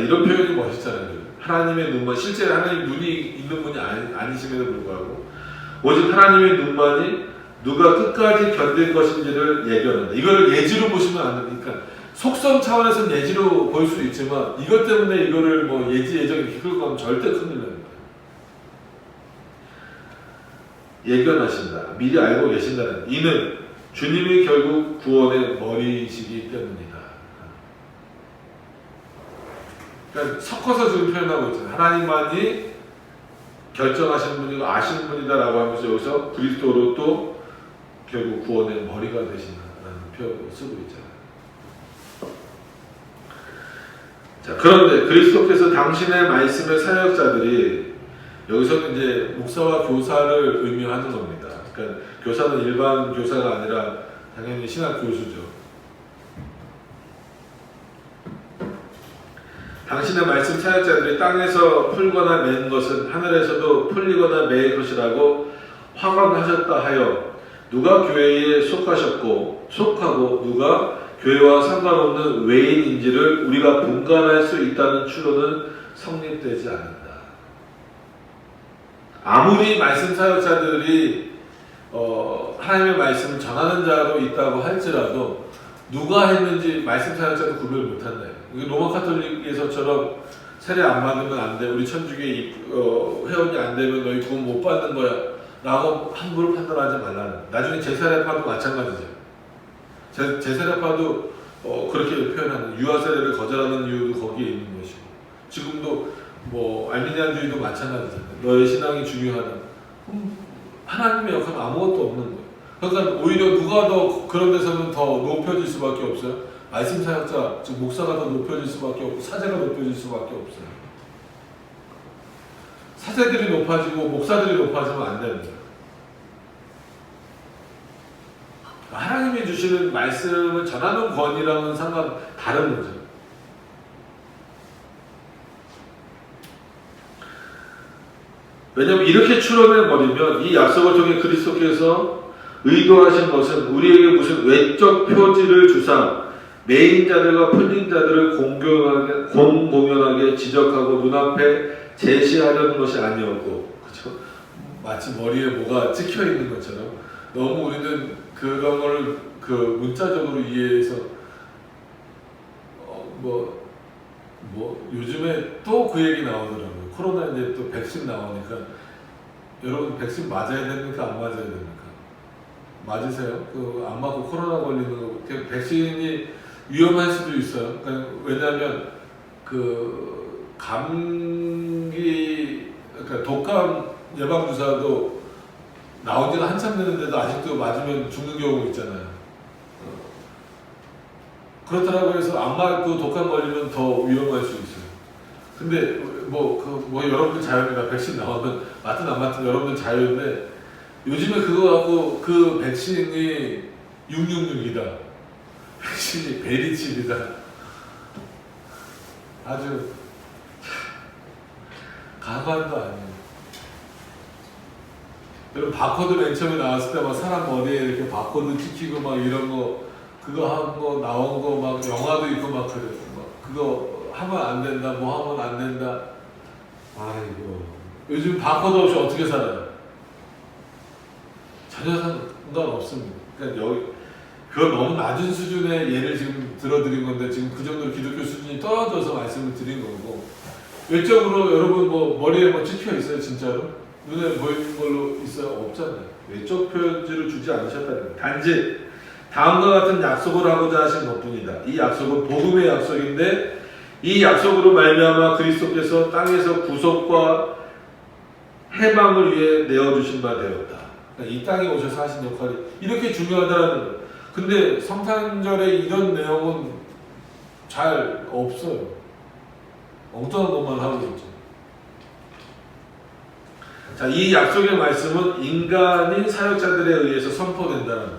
S1: 이런 표현이 멋있잖아요. 하나님의 눈만, 실제 하나님 눈이 있는 분이 아니심에도 불구하고 오직 하나님의 눈만이 누가 끝까지 견딜 것인지를 예견한다. 이걸 예지로 보시면 안 됩니까? 속성 차원에서는 예지로 볼 수 있지만, 이것 때문에 이거를 뭐 예지 예정 이렇게 끌고 가면 절대 큰일 납니다. 예견하신다. 미리 알고 계신다는, 이는 주님이 결국 구원의 머리이시기 때문이다. 그러니까 섞어서 지금 표현하고 있잖아요. 하나님만이 결정하시는 분이고 아시는 분이다라고 하면서 여기서 그리스도로 또 결국 구원의 머리가 되신다라는 표현을 쓰고 있잖아요. 자, 그런데 그리스도께서 당신의 말씀의 사역자들이, 여기서는 이제 목사와 교사를 의미하는 겁니다. 그러니까 교사는 일반 교사가 아니라 당연히 신학 교수죠. 당신의 말씀 사역자들이 땅에서 풀거나 맨 것은 하늘에서도 풀리거나 매일 것이라고 확언하셨다 하여, 누가 교회에 속하고 누가 교회와 상관없는 외인인지를 우리가 분간할 수 있다는 추론은 성립되지 않는다. 아무리 말씀 사역자들이 하나님의 말씀을 전하는 자로 있다고 할지라도 누가 했는지 말씀 사역자도 구별을 못한다. 로마 카톨릭에서처럼 세례 안 받으면 안 돼, 우리 천주교 회원이 안 되면 너희 구원 못 받는 거야 라고 함부로 판단하지 말라는. 나중에 제사례파도 마찬가지죠. 제사례파도 그렇게 표현하는, 유아세례를 거절하는 이유도 거기에 있는 것이고, 지금도 뭐 알미니안주의도 마찬가지잖아요. 너의 신앙이 중요하다. 하나님의 역할은 아무것도 없는 거예요. 그러니까 오히려 누가 더 그런 데서는 더 높여질 수밖에 없어요. 말씀 사역자, 즉 목사가 더 높여질 수밖에 없고 사제가 높여질 수밖에 없어요. 사제들이 높아지고 목사들이 높아지면 안 됩니다. 하나님이 주시는 말씀을 전하는 권위랑은 다른 거죠. 왜냐하면 이렇게 추론해버리면 이 약속을 통해 그리스도께서 의도하신 것은 우리에게 무슨 외적 표지를 주사 매인 자들과 풀린 자들을 공공연하게 지적하고 눈앞에 제시하려는 것이 아니었고, 그렇죠? 마치 머리에 뭐가 찍혀 있는 것처럼 너무 우리는 그런 걸 문자적으로 이해해서 요즘에 또 그 얘기 나오더라고요. 코로나 이제 또 백신 나오니까 여러분 백신 맞아야 됩니까? 안 맞아야 됩니까? 맞으세요? 안 맞고 코로나 걸리는 거 백신이 위험할 수도 있어요. 왜냐하면 감기, 그러니까 독감 예방 주사도 나온 지가 한참 됐는데도 아직도 맞으면 죽는 경우가 있잖아요. 그렇더라고 해서 안 맞고 독감 걸리면 더 위험할 수 있어요. 근데 여러분들 자유입니다. 백신 나오면 맞든 안 맞든 여러분들 자유인데 요즘에 그거 갖고 그 백신이 666이다. 백신이 베리칩이다. 아주 가관도 아니에요. 여러분 바코드 맨 처음에 나왔을 때 막 사람 머리에 이렇게 바코드 찍히고 막 이런 거 그거 한 거 나온 거 막 영화도 있고 막 그래요. 막 그거 하면 안 된다, 뭐 하면 안 된다. 아이고 요즘 바코드 없이 어떻게 살아요? 전혀 상관없습니다. 그러니까 그건 너무 낮은 수준의 예를 지금 들어드린 건데 지금 그 정도로 기독교 수준이 떨어져서 말씀을 드린 거고 외적으로 여러분 머리에 찍혀 있어요 진짜로? 눈에 보이는 걸로 있어요? 없잖아요. 외적 표지를 주지 않으셨다는 거예요. 단지 다음과 같은 약속을 하고자 하신 것뿐이다. 이 약속은 복음의 약속인데 이 약속으로 말미암아 그리스도께서 땅에서 구속과 해방을 위해 내어주신 바 되었다. 그러니까 이 땅에 오셔서 하신 역할이 이렇게 중요하다는 거예요. 근데 성탄절에 이런 내용은 잘 없어요. 엉뚱한 것만 하고 있죠. 자, 이 약속의 말씀은 인간인 사역자들에 의해서 선포된다는 거예요.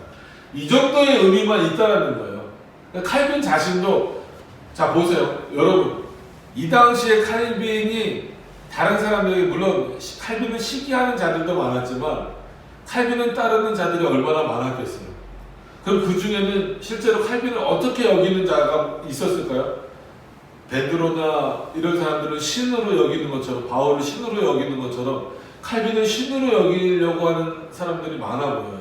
S1: 이 정도의 의미만 있다는 거예요. 그러니까 칼빈 자신도 자 보세요. 여러분 이 당시에 칼빈이 다른 사람들에게 물론 칼빈을 시기하는 자들도 많았지만 칼빈을 따르는 자들이 얼마나 많았겠어요. 그럼 그 중에는 실제로 칼빈을 어떻게 여기는 자가 있었을까요? 베드로나 이런 사람들은 신으로 여기는 것처럼 바울을 신으로 여기는 것처럼 칼빈을 신으로 여기려고 하는 사람들이 많아 보여요.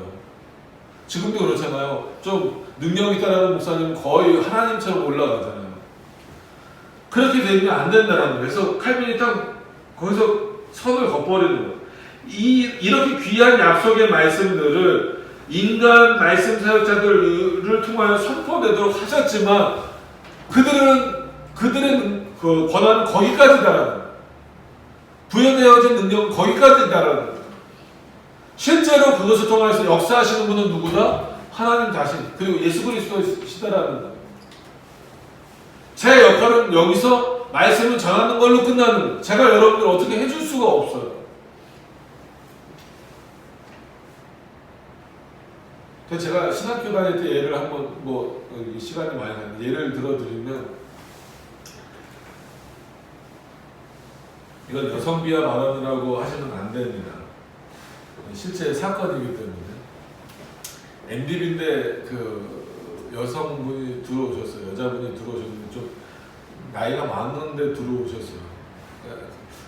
S1: 지금도 그렇잖아요. 좀 능력 있다라는 목사님은 거의 하나님처럼 올라가잖아요. 그렇게 되면 안 된다는 거예요. 그래서 칼빈이 딱 거기서 선을 걷버리는 거예요. 이렇게 귀한 약속의 말씀들을 인간 말씀 사역자들을 통하여 선포되도록 하셨지만 그들의 그 권한은 거기까지 달하는 거예요. 부여되어진 능력은 거기까지 달하는 거예요. 실제로 그것을 통해서 역사하시는 분은 누구다? 하나님 자신 그리고 예수 그리스도시다라는 거예요. 제 역할은 여기서 말씀을 전하는 걸로 끝나는 거예요. 제가 여러분들 어떻게 해줄 수가 없어요. 제가 신학교 다닐 때 예를 한번 시간이 많이 가는데 예를 들어드리면 이건 여성 비하 발언이라고 하시면 안 됩니다. 실제 사건이기 때문에 MDB인데 그 여성분이 들어오셨어요. 여자분이 들어오셨는데 좀 나이가 많은데 들어오셨어요.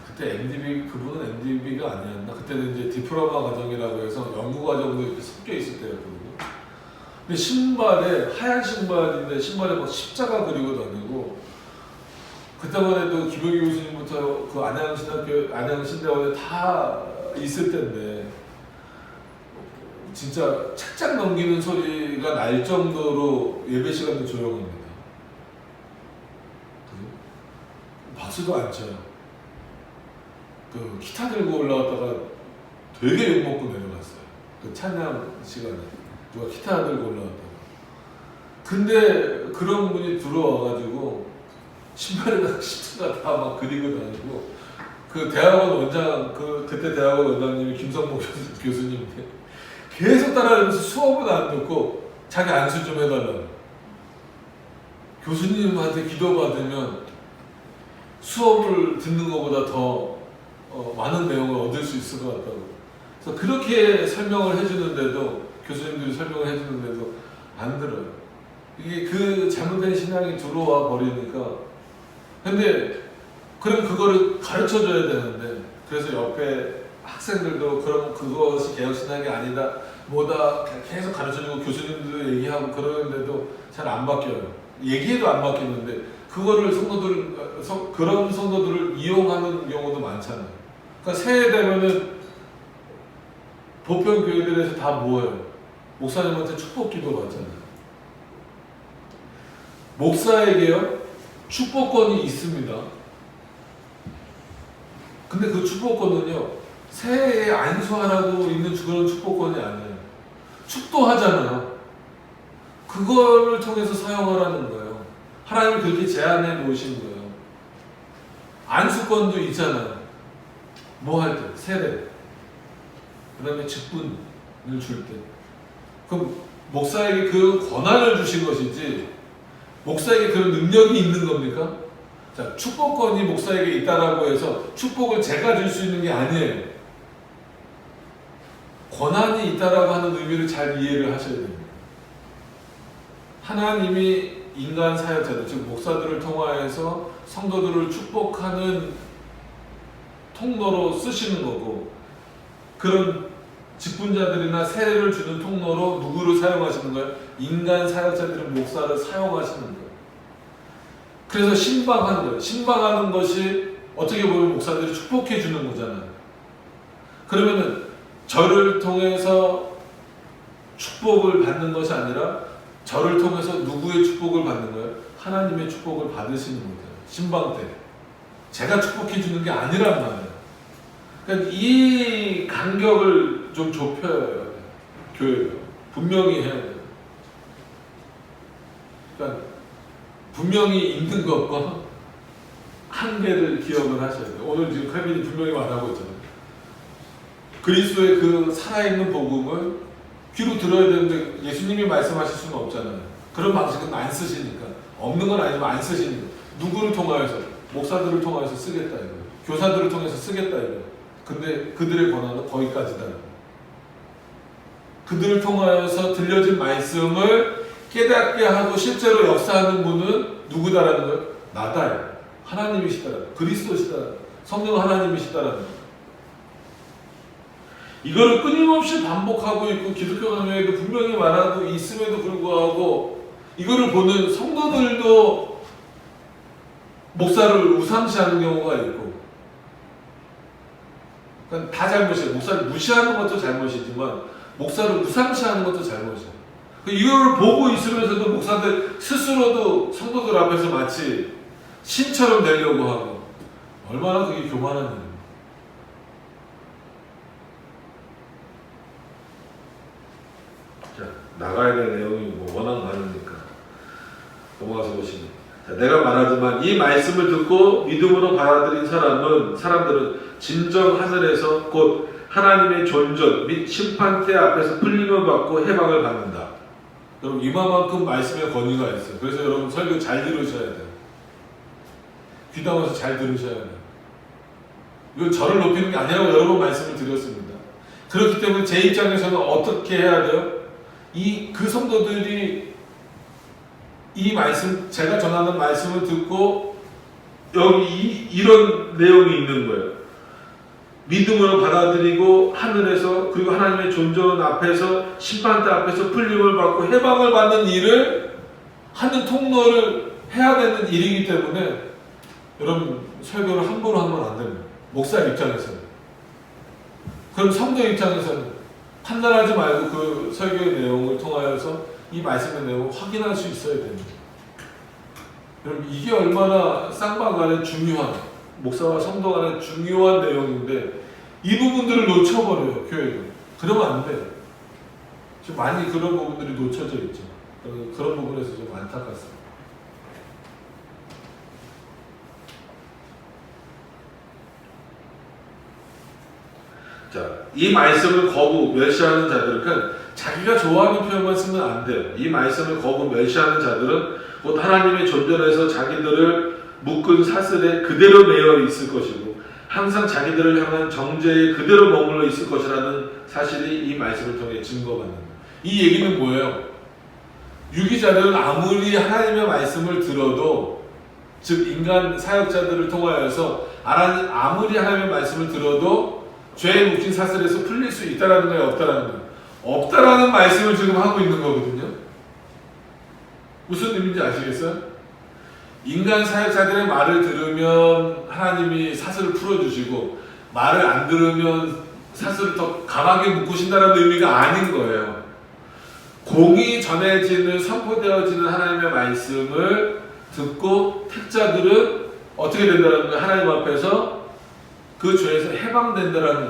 S1: 그때 그분은 MDB가 아니었나? 그때는 이제 디플로마 과정이라고 해서 연구 과정도 이렇게 섞여 있을 때였거든요. 근데 신발에 하얀 신발인데 신발에 막 십자가 그리고 다니고 그때만 해도 김효기 교수님부터 그 안양신대원에 다 있을 때인데 진짜 책장 넘기는 소리가 날 정도로 예배 시간도 조용합니다. 박수도 안 쳐요. 그 기타 들고 올라왔다가 되게 욕먹고 내려갔어요. 그 찬양 시간에 누가 기타 들고 올라왔다가. 근데 그런 분이 들어와가지고 신발에다가 시트가 다 막 그리고 다니고 그 대학원 원장 그때 대학원 원장님이 김성모 교수님인데 계속 따라다니면서 수업은 안 듣고 자기 안수 좀 해달라고. 교수님한테 기도받으면 수업을 듣는 것보다 더 많은 내용을 얻을 수 있을 것 같다고. 그래서 그렇게 설명을 해주는데도 교수님들이 설명을 해주는데도 안 들어요. 이게 그 잘못된 신앙이 들어와 버리니까. 근데 그럼 그거를 가르쳐 줘야 되는데, 그래서 옆에 학생들도 그럼 그것이 개혁신학이 아니다 뭐다 계속 가르쳐 주고 교수님들도 얘기하고 그러는데도 잘 안 바뀌어요. 얘기해도 안 바뀌는데 그거를 그런 성도들을 이용하는 경우도 많잖아요. 그러니까 새해 되면은 보편 교회들에서 다 모여요. 목사님한테 축복 기도 받잖아요. 목사에게요 축복권이 있습니다. 근데 그 축복권은요 새해에 안수하라고 있는 그런 축복권이 아니에요. 축도하잖아요. 그거를 통해서 사용하라는 거예요. 하나님이 그렇게 제안해 놓으신 거예요. 안수권도 있잖아요. 뭐 할 때? 세례. 그 다음에 직분을 줄 때. 그럼 목사에게 그 권한을 주신 것이지 목사에게 그런 능력이 있는 겁니까? 자, 축복권이 목사에게 있다라고 해서 축복을 제가 줄 수 있는 게 아니에요. 권한이 있다라고 하는 의미를 잘 이해를 하셔야 됩니다. 하나님이 인간 사역자들, 즉 목사들을 통하여서 성도들을 축복하는 통로로 쓰시는 거고, 그런 직분자들이나 세례를 주는 통로로 누구를 사용하시는 거예요? 인간 사역자들은 목사를 사용하시는 거예요. 그래서 신방하는 거예요. 신방하는 것이 어떻게 보면 목사들이 축복해 주는 거잖아요. 그러면은 저를 통해서 축복을 받는 것이 아니라 저를 통해서 누구의 축복을 받는 거예요? 하나님의 축복을 받으시는 거예요. 신방 때. 제가 축복해 주는 게 아니란 말이에요. 그러니까 이 간격을 좀 좁혀야 돼요. 교회가. 분명히 해야 돼요. 그러니까 분명히 있는 것과 한계를 기억을 하셔야 돼요. 오늘 지금 칼빈이 분명히 말하고 있잖아요. 그리스도의 그 살아있는 복음을 귀로 들어야 되는데 예수님이 말씀하실 수는 없잖아요. 그런 방식은 안 쓰시니까. 없는 건 아니지만 안 쓰시니까. 누구를 통하여서? 목사들을 통하여서 쓰겠다 이거예요. 교사들을 통해서 쓰겠다 이거예요. 근데 그들의 권한은 거기까지다. 그들을 통하여서 들려진 말씀을 깨닫게 하고 실제로 역사하는 분은 누구다라는 거예요? 나다. 하나님이시다라는 거예요. 그리스도시다라는 거예요. 성령 하나님이시다라는 거예요. 이거를 끊임없이 반복하고 있고 기독교 강요에도 분명히 말하고 있음에도 불구하고 이거를 보는 성도들도 목사를 우상시하는 경우가 있고, 그러니까 다 잘못이에요. 목사를 무시하는 것도 잘못이지만 목사를 우상시하는 것도 잘못이에요. 이걸 보고 있으면서도 목사들 스스로도 성도들 앞에서 마치 신처럼 되려고 하고, 얼마나 그게 교만한 일이에요. 자, 나가야 될 내용이 뭐 워낙 많으니까 넘어가서 보시면, 자, 내가 말하지만 이 말씀을 듣고 믿음으로 받아들인 사람들은 진정 하늘에서 곧 하나님의 존전 및 심판대 앞에서 풀림을 받고 해방을 받는다. 여러분 이만큼 말씀의 권위가 있어요. 그래서 여러분 설교 잘 들으셔야 돼요. 귀담아서 잘 들으셔야 돼요. 이건 저를 높이는 게 아니라고 여러 번 말씀을 드렸습니다. 그렇기 때문에 제 입장에서는 어떻게 해야 돼요? 그 성도들이 이 말씀, 제가 전하는 말씀을 듣고 여기 이런 내용이 있는 거예요. 믿음으로 받아들이고 하늘에서 그리고 하나님의 존전 앞에서 심판대 앞에서 풀림을 받고 해방을 받는 일을 하는 통로를 해야 되는 일이기 때문에 여러분 설교를 함부로 하면 안 됩니다. 목사 입장에서는. 그럼 성도 입장에서는 판단하지 말고 그 설교의 내용을 통하여서 이 말씀의 내용을 확인할 수 있어야 됩니다. 여러분 이게 얼마나 쌍방 간에 중요한, 목사와 성도 간에 중요한 내용인데 이 부분들을 놓쳐버려요. 교회가. 그러면 안 돼요. 지금 많이 그런 부분들이 놓쳐져 있죠. 그런 부분에서 좀 안타깝습니다. 자, 이 말씀을 거부, 멸시하는 자들은, 그러니까 자기가 좋아하는 표현만 쓰면 안 돼요. 이 말씀을 거부, 멸시하는 자들은 곧 하나님의 존전에서 자기들을 묶은 사슬에 그대로 매여 있을 것이고 항상 자기들을 향한 정죄에 그대로 머물러 있을 것이라는 사실이 이 말씀을 통해 증거받는 거예요. 이 얘기는 뭐예요? 유기자들은 아무리 하나님의 말씀을 들어도, 즉 인간 사역자들을 통하여서 아무리 하나님의 말씀을 들어도 죄에 묶인 사슬에서 풀릴 수 있다라는 거예요, 없다라는 거예요? 없다라는 말씀을 지금 하고 있는 거거든요. 무슨 의미인지 아시겠어요? 인간 사역자들의 말을 들으면 하나님이 사슬을 풀어주시고 말을 안 들으면 사슬을 더 강하게 묶으신다는 의미가 아닌 거예요. 공이 전해지는, 선포되어지는 하나님의 말씀을 듣고 택자들은 어떻게 된다는 거예요? 하나님 앞에서 그 죄에서 해방된다는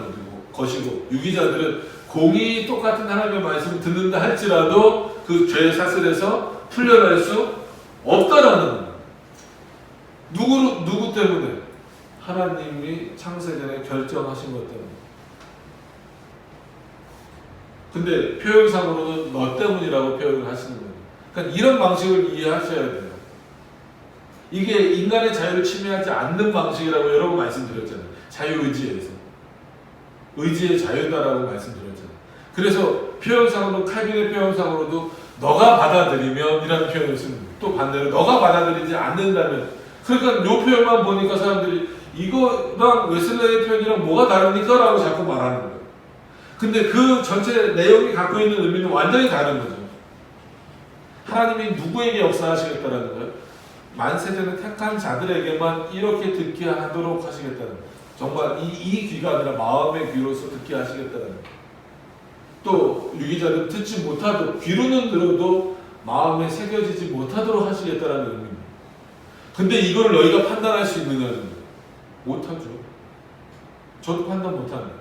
S1: 것이고, 유기자들은 공이 똑같은 하나님의 말씀을 듣는다 할지라도 그 죄의 사슬에서 풀려날 수 없다라는 거예요. 누구 때문에? 하나님이 창세전에 결정하신 것 때문에. 근데 표현상으로는 너 때문이라고 표현을 하시는 거예요. 그러니까 이런 방식을 이해하셔야 돼요. 이게 인간의 자유를 침해하지 않는 방식이라고 여러 번 말씀드렸잖아요. 자유의지에서. 의지의 자유다라고 말씀드렸잖아요. 그래서 표현상으로, 칼빈의 표현상으로도 너가 받아들이면 이라는 표현을 씁니다. 또 반대로 너가 받아들이지 않는다면, 그러니까 이 표현만 보니까 사람들이 이거랑 웨슬레의 표현이랑 뭐가 다릅니까? 라고 자꾸 말하는 거예요. 근데 그 전체 내용이 갖고 있는 의미는 완전히 다른 거죠. 하나님이 누구에게 역사하시겠다라는 거예요? 만세전에 택한 자들에게만 이렇게 듣게 하도록 하시겠다는 거예요. 정말 이 귀가 아니라 마음의 귀로서 듣게 하시겠다는 거예요. 또 유기자들은 듣지 못하도록, 귀로는 들어도 마음에 새겨지지 못하도록 하시겠다는 의미입니다. 근데 이걸 너희가 판단할 수 있느냐는 거예요. 못하죠. 저도 판단 못합니다.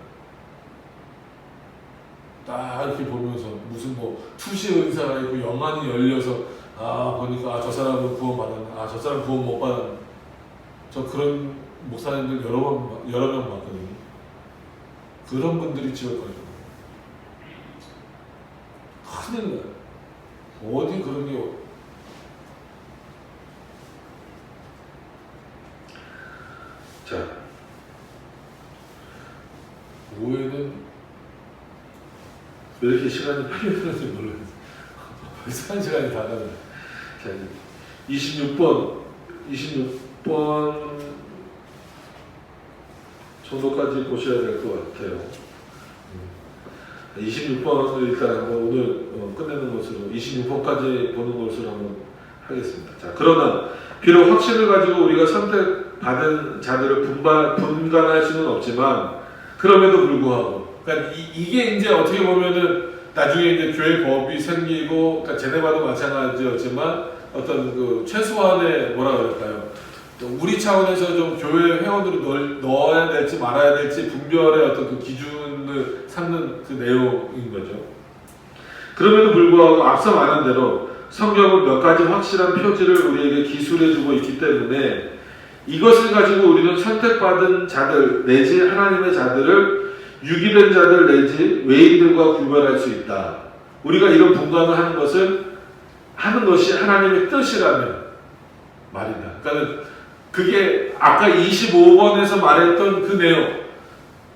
S1: 딱 이렇게 보면서 무슨 투시 은사가 있고 영안이 열려서 보니까 저 사람은 구원 받았나, 저 사람 구원 못 받았나. 저 그런 목사님들 여러 명 봤거든요. 그런 분들이 지옥 가죠. 큰일 나요. 어디 그런 게. 자, 오해는 왜 이렇게 시간이 빨리 흐르는지 모르겠어요. 벌써 한 시간이 다 가네. 자, 26번 정도까지 보셔야 될 것 같아요. 26번을 일단 한번 오늘 끝내는 것으로 26번까지 보는 것으로 한번 하겠습니다. 자, 그러나 비록 확신을 가지고 우리가 선택받은 자들을 분간할 수는 없지만, 그럼에도 불구하고, 그러니까 이게 이제 어떻게 보면은 나중에 이제 교회 법이 생기고, 그러니까 제네바도 마찬가지였지만 어떤 그 최소한의 뭐라 그럴까요? 우리 차원에서 좀 교회 회원으로 넣어야 될지 말아야 될지 분별의 어떤 그 기준을 삼는 그 내용인 거죠. 그럼에도 불구하고 앞서 말한 대로 성경은 몇 가지 확실한 표지를 우리에게 기술해주고 있기 때문에 이것을 가지고 우리는 선택받은 자들 내지 하나님의 자들을 유기된 자들 내지 외인들과 구별할 수 있다. 우리가 이런 분간을 하는 것이 하나님의 뜻이라면 말이다. 그러니까 그게 아까 25번에서 말했던 그 내용,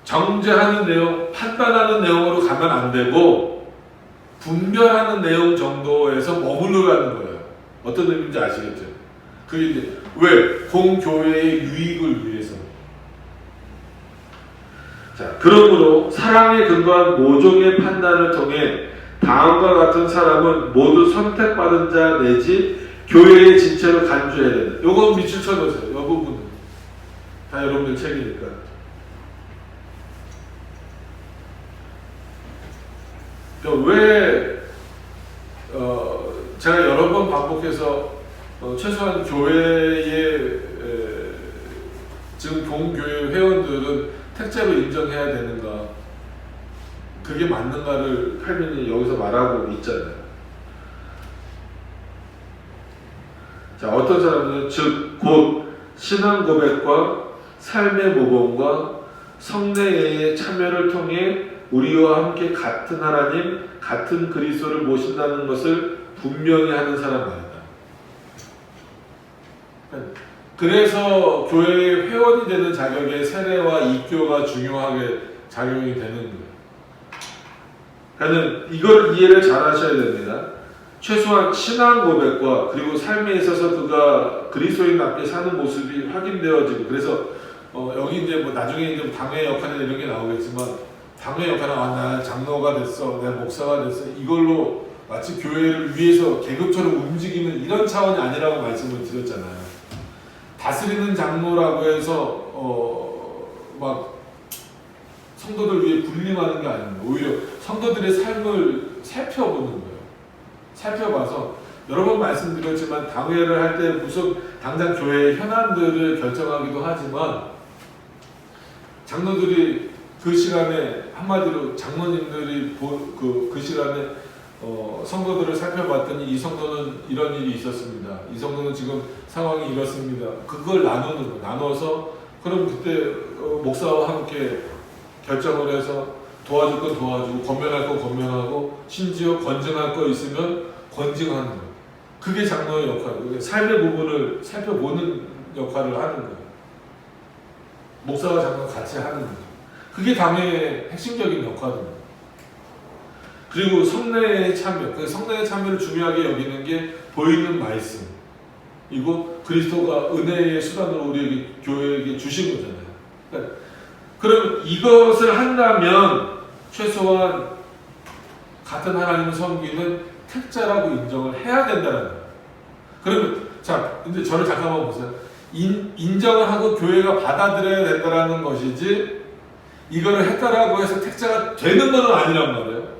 S1: 정죄하는 내용, 판단하는 내용으로 가면 안 되고 분별하는 내용 정도에서 머무르라는 거예요. 어떤 의미인지 아시겠죠? 그게 이제 왜? 공교회의 유익을 위해서. 자, 그러므로 사랑에 근거한 모종의 판단을 통해 다음과 같은 사람은 모두 선택받은 자 내지 교회의 진체로 간주해야 된다. 요거 밑줄 쳐놓으세요. 이 부분은 다 여러분들 책이니까. 그러니까 왜 제가 여러 번 반복해서 최소한 교회의 지금 공교회 회원들은 택자로 인정해야 되는가, 그게 맞는가를 칼빈이 여기서 말하고 있잖아요. 자, 어떤 사람은 즉 곧 신앙 고백과 삶의 모범과 성례에 참여를 통해 우리와 함께 같은 하나님, 같은 그리스도를 모신다는 것을 분명히 하는 사람 말이다. 그래서 교회의 회원이 되는 자격에 세례와 입교가 중요하게 작용이 되는 거예요. 그러니까 이걸 이해를 잘 하셔야 됩니다. 최소한 신앙 고백과 그리고 삶에 있어서 그가 그리스도인답게 사는 모습이 확인되어지고, 그래서 여기 이제 뭐 나중에 이제 당회 역할이나 이런 게 나오겠지만, 당회 역할은 나 장로가 됐어, 내가 목사가 됐어, 이걸로 마치 교회를 위해서 계급처럼 움직이는 이런 차원이 아니라고 말씀을 드렸잖아요. 다스리는 장로라고 해서 막 성도들 위해 군림하는 게 아닙니다. 오히려 성도들의 삶을 살펴보는 거예요. 살펴봐서 여러 번 말씀드렸지만 당회를 할 때 무슨 당장 교회의 현안들을 결정하기도 하지만, 장로들이 그 시간에 한마디로 장로님들이 그 시간에 성도들을 살펴봤더니 이 성도는 이런 일이 있었습니다. 이 성도는 지금 상황이 이렇습니다. 그걸 나누는 거. 나눠서 그럼 그때 목사와 함께 결정을 해서 도와줄 건 도와주고, 권면할 건 권면하고, 심지어 건증할 거 있으면 건증하는 거예요. 그게 장로의 역할이에요. 삶의 부분을 살펴보는 역할을 하는 거예요. 목사와 장로가 같이 하는 거죠. 그게 당회의 핵심적인 역할입니다. 그리고 성례의 참여, 그 성례의 참여를 중요하게 여기는 게 보이는 말씀, 이고 그리스도가 은혜의 수단으로 우리에게 교회에게 주신 거잖아요. 그러니까 그럼 이것을 한다면 최소한 같은 하나님을 섬기는 택자라고 인정을 해야 된다는 거예요. 그러면 자, 이제 저를 잠깐만 보세요. 인정을 하고 교회가 받아들여야 된다는 것이지, 이거를 했다라고 해서 택자가 되는 건 아니란 말이에요.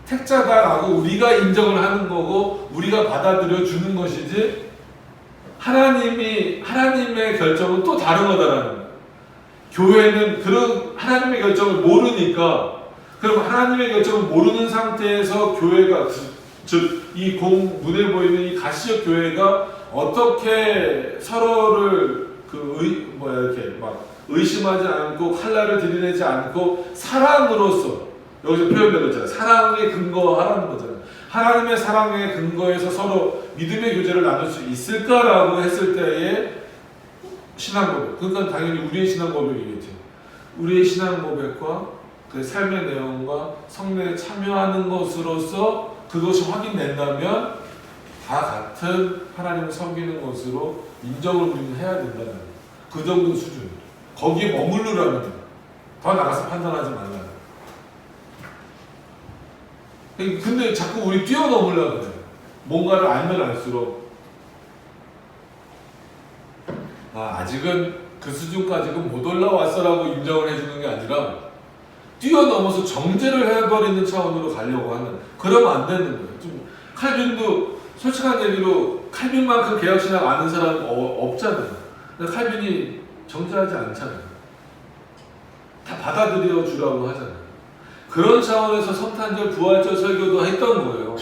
S1: 택자다라고 우리가 인정을 하는 거고 우리가 받아들여 주는 것이지, 하나님의 결정은 또 다른 거다라는 거예요. 교회는 그런 하나님의 결정을 모르니까, 그럼 하나님의 결정을 모르는 상태에서 교회가, 즉 이 눈에 보이는 이 가시적 교회가 어떻게 서로를 이렇게 막 의심하지 않고 칼날을 들이내지 않고 사랑으로서, 여기서 표현되고 있잖아요. 사랑에 근거하라는 거잖아요. 하나님의 사랑에 근거해서 서로 믿음의 교제를 나눌 수 있을까라고 했을 때의 신앙 고백. 그러니까 당연히 우리의 신앙 고백이겠죠. 우리의 신앙 고백과 그 삶의 내용과 성례에 참여하는 것으로서 그것이 확인된다면 다 같은 하나님을 섬기는 것으로 인정을 우리는 해야 된다는 거예요. 그 정도 수준. 거기에 머무르라는 거예요. 더 나가서 판단하지 말라는 거예요. 근데 자꾸 우리 뛰어넘으려고 그래요. 뭔가를 알면 알수록 아직은 그 수준까지는 못 올라왔어라고 인정을 해주는 게 아니라 뛰어넘어서 정죄를 해버리는 차원으로 가려고 하는, 그러면 안 되는 거예요. 좀 칼빈도 솔직한 얘기로 칼빈만큼 개혁신학 아는 사람 없잖아요. 근데 칼빈이 정죄하지 않잖아요. 다 받아들여 주라고 하잖아요. 그런 차원에서 성탄절, 부활절 설교도 했던 거예요.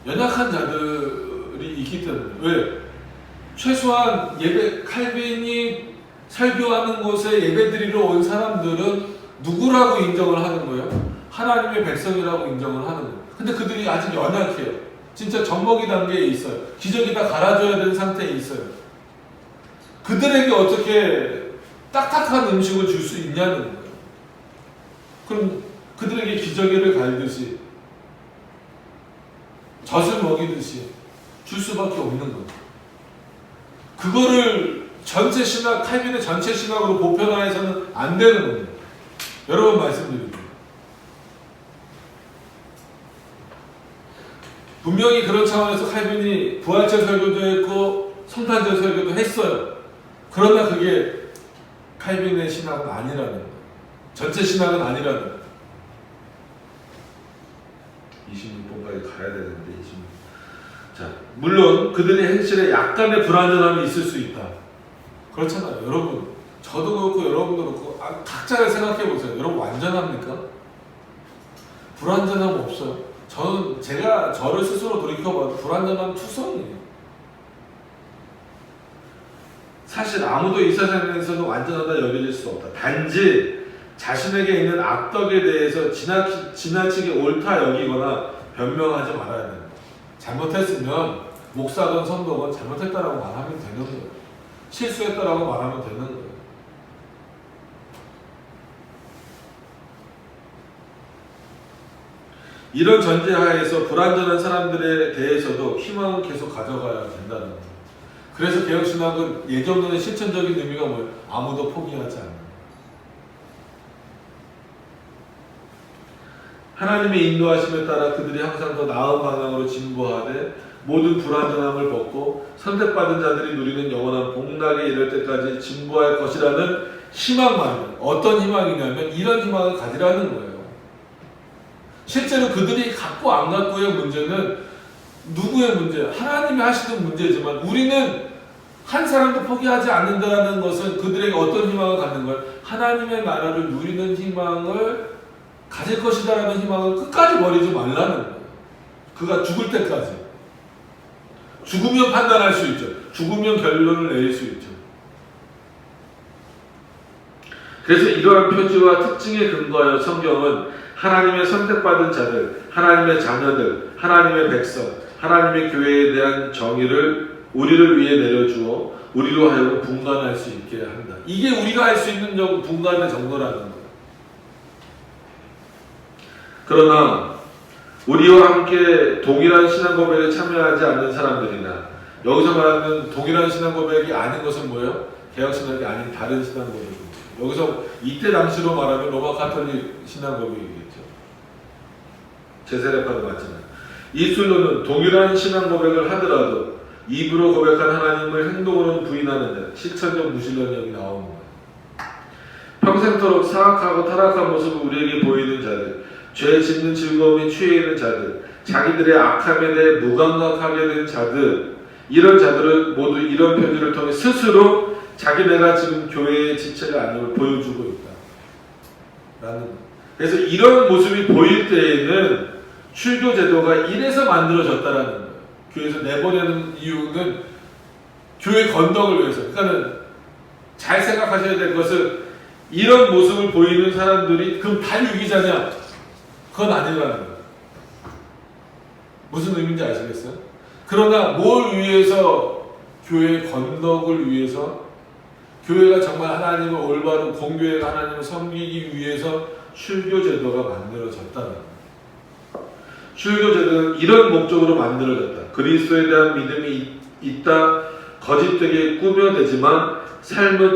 S1: 연약한 자들이 있기 때문에. 왜? 최소한 칼빈이 설교하는 곳에 예배드리러 온 사람들은 누구라고 인정을 하는 거예요? 하나님의 백성이라고 인정을 하는 거예요. 근데 그들이 아직 연약해요. 진짜 젖먹이 단계에 있어요. 기저귀 다 갈아줘야 되는 상태에 있어요. 그들에게 어떻게 딱딱한 음식을 줄 수 있냐는 거예요. 그럼 그들에게 기저귀를 갈듯이 젖을 먹이듯이 줄 수밖에 없는 거예요. 그거를 전체 신학, 칼빈의 전체 신학으로 보편화해서는 안 되는 거예요. 여러 번 말씀드립니다. 분명히 그런 차원에서 칼빈이 부활절 설교도 했고 성탄절 설교도 했어요. 그러나 그게 칼빈의 신학은 아니라는 거예요. 전체 신학은 아니라는 거예요. 26번까지 가야 되는데 26번. 자, 물론 그들의 행실에 약간의 불완전함이 있을 수 있다. 그렇잖아요. 여러분, 저도 그렇고 여러분도 그렇고 각자를 생각해 보세요. 여러분 완전합니까? 불완전함 없어요. 제가 저를 스스로 돌이켜봐도 불완전함 투성이에요. 사실 아무도 이 세상에서는 완전하다 여겨질 수 없다. 단지 자신에게 있는 악덕에 대해서 지나치게 옳다 여기거나 변명하지 말아야 된다. 잘못했으면 목사건 성도건 잘못했다라고 말하면 되는 거예요. 실수했다라고 말하면 되는 거예요. 이런 전제하에서 불완전한 사람들에 대해서도 희망을 계속 가져가야 된다는 거예요. 그래서 개혁신학은 예정론의 실천적인 의미가 뭐예요? 아무도 포기하지 않는 거예요. 하나님의 인도하심에 따라 그들이 항상 더 나은 방향으로 진보하되 모든 불완전함을 벗고 선택받은 자들이 누리는 영원한 복락에 이를 때까지 진보할 것이라는 희망만. 어떤 희망이냐면 이런 희망을 가지라는 거예요. 실제로 그들이 갖고 안 갖고의 문제는 누구의 문제? 하나님이 하시는 문제지만 우리는 한 사람도 포기하지 않는다는 것은 그들에게 어떤 희망을 갖는 거예요? 하나님의 나라를 누리는 희망을 가질 것이다라는 희망을 끝까지 버리지 말라는 거예요. 그가 죽을 때까지. 죽으면 판단할 수 있죠. 죽으면 결론을 내릴 수 있죠. 그래서 이러한 표지와 특징에 근거하여 성경은 하나님의 선택받은 자들, 하나님의 자녀들, 하나님의 백성, 하나님의 교회에 대한 정의를 우리를 위해 내려주어 우리로 하여금 분간할 수 있게 한다. 이게 우리가 할 수 있는 분간의 정도라는 거예요. 그러나 우리와 함께 동일한 신앙 고백에 참여하지 않는 사람들이나 여기서 말하는 동일한 신앙 고백이 아닌 것은 뭐예요? 개혁신학이 아닌 다른 신앙 고백입니다. 여기서 이때 당시로 말하면 로마 가톨릭 신앙 고백이겠죠. 제세례파도 맞지만 이술로는 동일한 신앙 고백을 하더라도 입으로 고백한 하나님을 행동으로는 부인하는 자, 실천적 무신론이 나오는 거예요. 평생토록 사악하고 타락한 모습을 우리에게 보이는 자들, 죄 짓는 즐거움에 취해 있는 자들, 자기들의 악함에 대해 무감각하게 된 자들, 이런 자들은 모두 이런 표지를 통해 스스로 자기네가 지금 교회의 지체가 아님을 보여주고 있다. 라는 거예요. 그래서 이런 모습이 보일 때에는 출교 제도가 이래서 만들어졌다라는 거예요. 교회에서 내보내는 이유는 교회 건덕을 위해서. 그러니까는 잘 생각하셔야 될 것은 이런 모습을 보이는 사람들이 그럼 다 유기자냐? 그건 아니라는 거예요. 무슨 의미인지 아시겠어요? 그러나 뭘 위해서? 교회의 건덕을 위해서, 교회가 정말 하나님을 올바른 공교회가 하나님을 섬기기 위해서 출교 제도가 만들어졌다는 거예요. 출교 제도는 이런 목적으로 만들어졌다. 그리스도에 대한 믿음이 있다. 거짓되게 꾸며대지만 삶을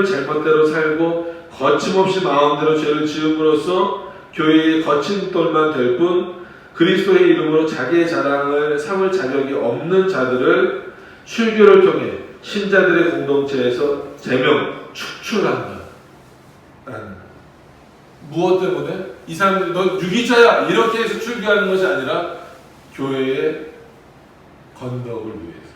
S1: 제멋대로 살고 거침없이 마음대로 죄를 지음으로써 교회의 거친 돌만 될 뿐 그리스도의 이름으로 자기의 자랑을 삼을 자격이 없는 자들을 출교를 통해 신자들의 공동체에서 제명, 축출한다. 무엇 때문에? 이 사람들이 넌 유기자야! 이렇게 해서 출교하는 것이 아니라 교회의 건덕을 위해서.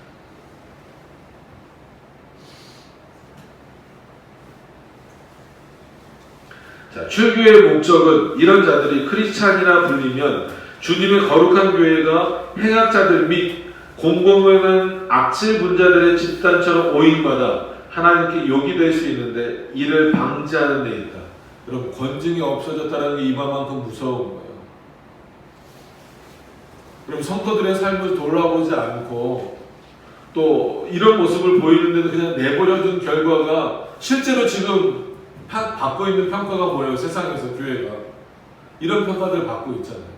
S1: 자, 출교의 목적은 이런 자들이 크리스찬이라 불리면 주님의 거룩한 교회가 행악자들 및 공공연한 악질 분자들의 집단처럼 오인받아 하나님께 욕이 될 수 있는데 이를 방지하는 데 있다. 여러분, 권징이 없어졌다는 게 이만큼 무서운 거예요. 그럼 성도들의 삶을 돌아보지 않고 또 이런 모습을 보이는데도 그냥 내버려둔 결과가 실제로 지금 받고 있는 평가가 뭐예요? 세상에서 교회가 이런 평가들을 받고 있잖아요.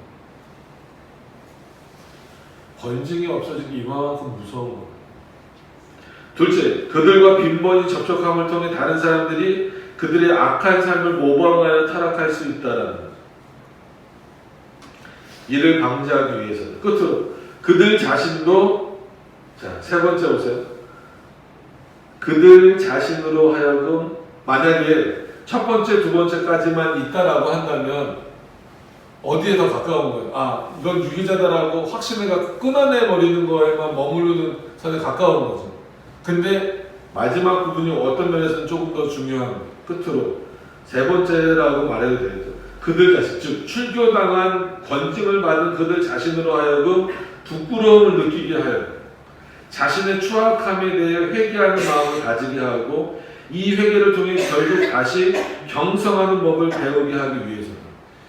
S1: 권징이 없어진 게 이만큼 무서운 거예요. 둘째, 그들과 빈번히 접촉함을 통해 다른 사람들이 그들의 악한 삶을 모방하여 타락할 수 있다라는 거예요. 이를 방지하기 위해서 끝으로 그들 자신도, 자, 세 번째 보세요. 그들 자신으로 하여금 만약에 첫 번째, 두 번째까지만 있다라고 한다면 어디에 더 가까운 거예요? 아, 이건 유기자다라고 확신을 끊어내버리는 거에만 머무르는 선에 가까운 거죠. 근데 마지막 부분이 어떤 면에서는 조금 더 중요한 거예요. 끝으로 세 번째라고 말해도 되겠죠. 그들 자신, 즉 출교당한 권징을 받은 그들 자신으로 하여금 부끄러움을 느끼게 하여 자신의 추악함에 대해 회개하는 마음을 가지게 하고 이 회개를 통해 결국 다시 경성하는 법을 배우게 하기 위해서다.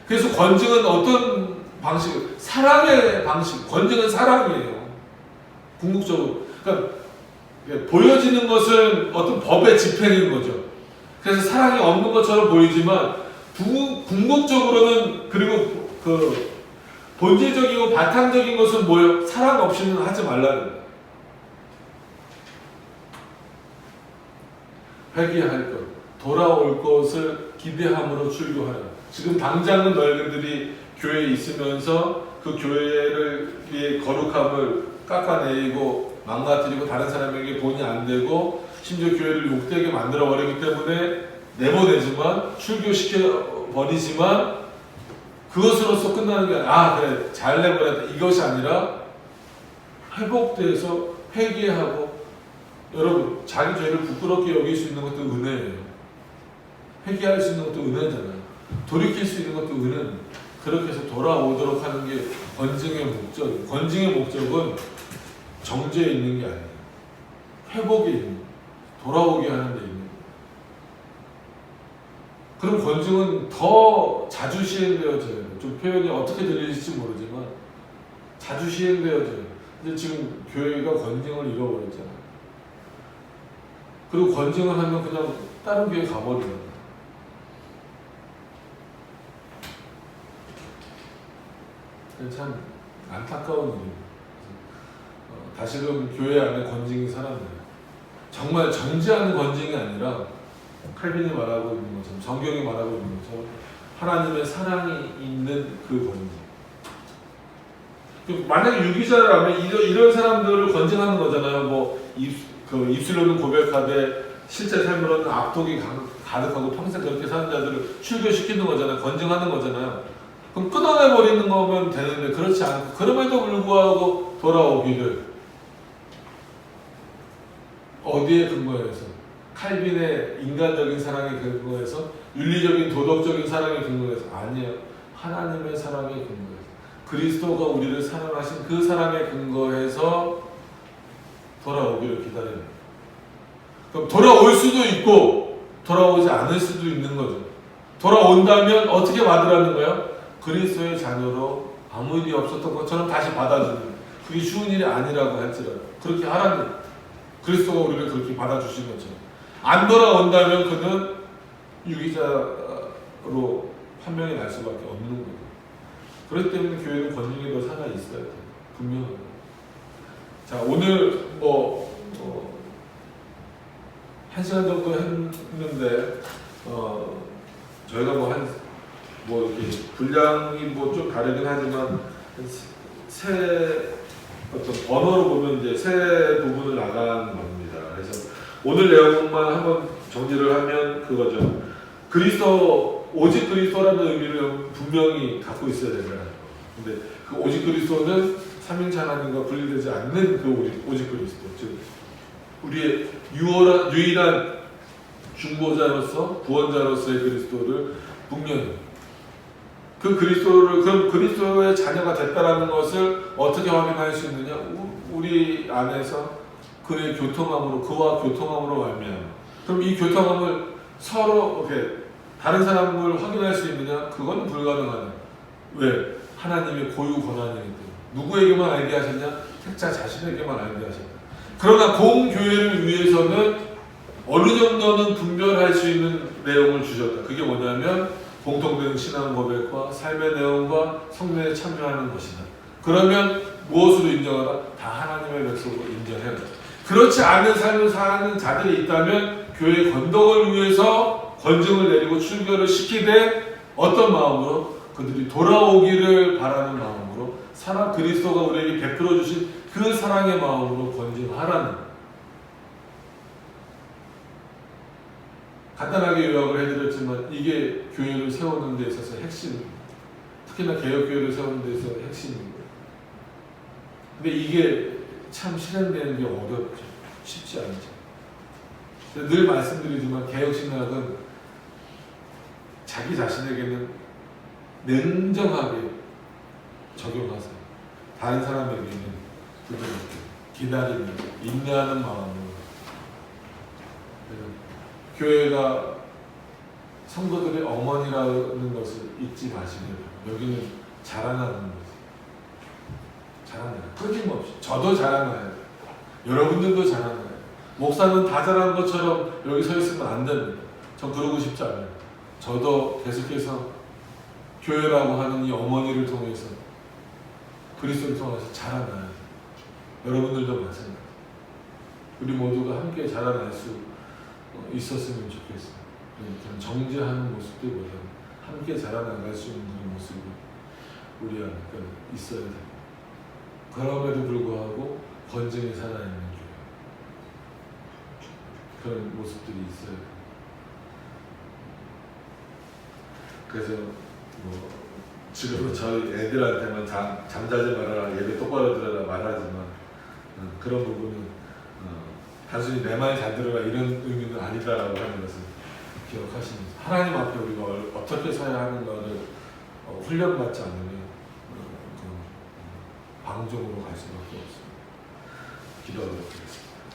S1: 그래서 권징은 어떤 방식? 사랑의 방식. 권징은 사랑이에요. 궁극적으로. 그러니까 보여지는 것은 어떤 법의 집행인 거죠. 그래서 사랑이 없는 것처럼 보이지만 궁극적으로는 그리고 그 본질적이고 바탕적인 것은 뭐예요? 사랑 없이는 하지 말라는 거예요. 회개할 것, 돌아올 것을 기대함으로 출교하라. 지금 당장은 너희들이 교회에 있으면서 그 교회의 거룩함을 깎아내리고 망가뜨리고 다른 사람에게 본이 안 되고 심지어 교회를 욕되게 만들어 버리기 때문에 내보내지만 출교시켜 버리지만 그것으로서 끝나는 게 아니라 그래 잘 내보냈다 이것이 아니라 회복돼서 회개하고 여러분 자기 죄를 부끄럽게 여길 수 있는 것도 은혜예요. 회개할 수 있는 것도 은혜잖아요. 돌이킬 수 있는 것도 은혜는 그렇게 해서 돌아오도록 하는 게 권징의 목적. 권징의 목적은 정죄에 있는 게 아니에요. 회복에 있는 거예요. 돌아오게 하는 데 있는 거예요. 그럼 권징은 더 자주 시행되어져야 돼요. 좀 표현이 어떻게 들리실지 모르지만 자주 시행되어져요. 근데 지금 교회가 권징을 잃어버렸잖아요. 그리고 권징을 하면 그냥 다른 교회 가버리는 거예요. 참 안타까운 일이에요. 다시금 교회 안에 권징이 살았네요. 정말 정지하는 권징이 아니라 칼빈이 말하고 있는 것처럼 성경이 말하고 있는 것처럼 하나님의 사랑이 있는 그 권징. 만약에 유기자라면 이런 사람들을 권징하는 거잖아요. 뭐 입술로는 고백하되 실제 삶으로는 악독이 가득하고 평생 그렇게 사는 자들을 출교시키는 거잖아요. 권징하는 거잖아요. 그럼 끊어내버리는 거면 되는데 그렇지 않고 그럼에도 불구하고 돌아오기를 어디에 근거해서? 칼빈의 인간적인 사랑에 근거해서? 윤리적인 도덕적인 사랑에 근거해서? 아니에요. 하나님의 사랑에 근거해서 그리스도가 우리를 사랑하신 그 사랑에 근거해서 돌아오기를 기다립니다. 그럼 돌아올 수도 있고 돌아오지 않을 수도 있는 거죠. 돌아온다면 어떻게 받으라는 거예요? 그리스도의 자녀로 아무 일이 없었던 것처럼 다시 받아주는 거예요. 그게 쉬운 일이 아니라고 할지라도 그렇게 하라는 거예요. 그리스도가 우리를 그렇게 받아주신 것처럼. 안 돌아온다면 그는 유기자로 판명이 날 수밖에 없는 거예요. 그렇기 때문에 교회는 권징이 더 살아 있어야 돼요. 분명하게. 자, 오늘 한 시간 정도 했는데 저희가 이렇게 분량이 좀 다르긴 하지만 어떤 번호로 보면 이제 세 부분을 나가는 겁니다. 그래서 오늘 내용만 한번 정리를 하면 그거죠. 오직 그리스도라는 의미를 분명히 갖고 있어야 되잖아요. 근데 그 오직 그리스도는 삼위일체 하나님과 분리되지 않는 그 오직 그리스도, 즉 우리의 유일한 중보자로서 구원자로서의 그리스도를 분명히 그럼 그리스도의 자녀가 됐다라는 것을 어떻게 확인할 수 있느냐? 우리 안에서 그와 교통함으로 말미암아. 그럼 이 교통함을 서로 이렇게 다른 사람을 확인할 수 있느냐? 그건 불가능하다. 왜? 하나님의 고유 권한이기 때문에. 누구에게만 알게 하셨냐? 택자 자신에게만 알게 하셨다. 그러나 공교회를 위해서는 어느 정도는 분별할 수 있는 내용을 주셨다. 그게 뭐냐면 공통된 신앙 고백과 삶의 내용과 성례에 참여하는 것이다. 그러면 무엇으로 인정하라? 다 하나님의 백성으로 인정해라. 그렇지 않은 삶을 사는 자들이 있다면 교회의 건덕을 위해서 권징을 내리고 출교를 시키되 어떤 마음으로? 그들이 돌아오기를 바라는 마음으로 그리스도가 우리에게 베풀어 주신 그 사랑의 마음으로 권징하라는 거예요. 간단하게 요약을 해드렸지만 이게 교회를 세우는 데 있어서 핵심입니다. 특히나 개혁교회를 세우는 데 있어서 핵심입니다. 근데 이게 참 실행되는 게 어렵죠. 쉽지 않죠. 늘 말씀드리지만 개혁신학은 자기 자신에게는 냉정하게 적용하세요. 다른 사람에게는 부드럽게 기다리면서 인내하는 마음으로 교회가 성도들의 어머니라는 것을 잊지 마시고 여기는 자라나는 거지. 자라나요. 끊임없이. 저도 자라나야 돼요. 여러분들도 자라나야 돼요. 목사는 다 자란 것처럼 여기 서 있으면 안 됩니다. 전 그러고 싶지 않아요. 저도 계속해서 교회라고 하는 이 어머니를 통해서 그리스도를 통해서 자라나야 돼요. 여러분들도 마찬가지. 우리 모두가 함께 자라날 수 있었으면 좋겠어요. 그냥 정죄하는 모습들보다 함께 자라나갈 수 있는 그런 모습이 우리 안에 있어야 돼요. 그럼에도 불구하고 건전히 살아있는 교회. 그런 모습들이 있어요. 그래서 지금 저희 애들한테만 잠자지 말아라, 예배 똑바로 들어라 말하지만 그런 부분은 단순히 내 말 잘 들어라 이런 의미는 아니다라고 하는 것을 기억하시면서 하나님 앞에 우리가 어떻게 살아야 하는가를 훈련받지 않으면 방종으로 갈 수밖에 없습니다. 기도하도록 하겠습니다.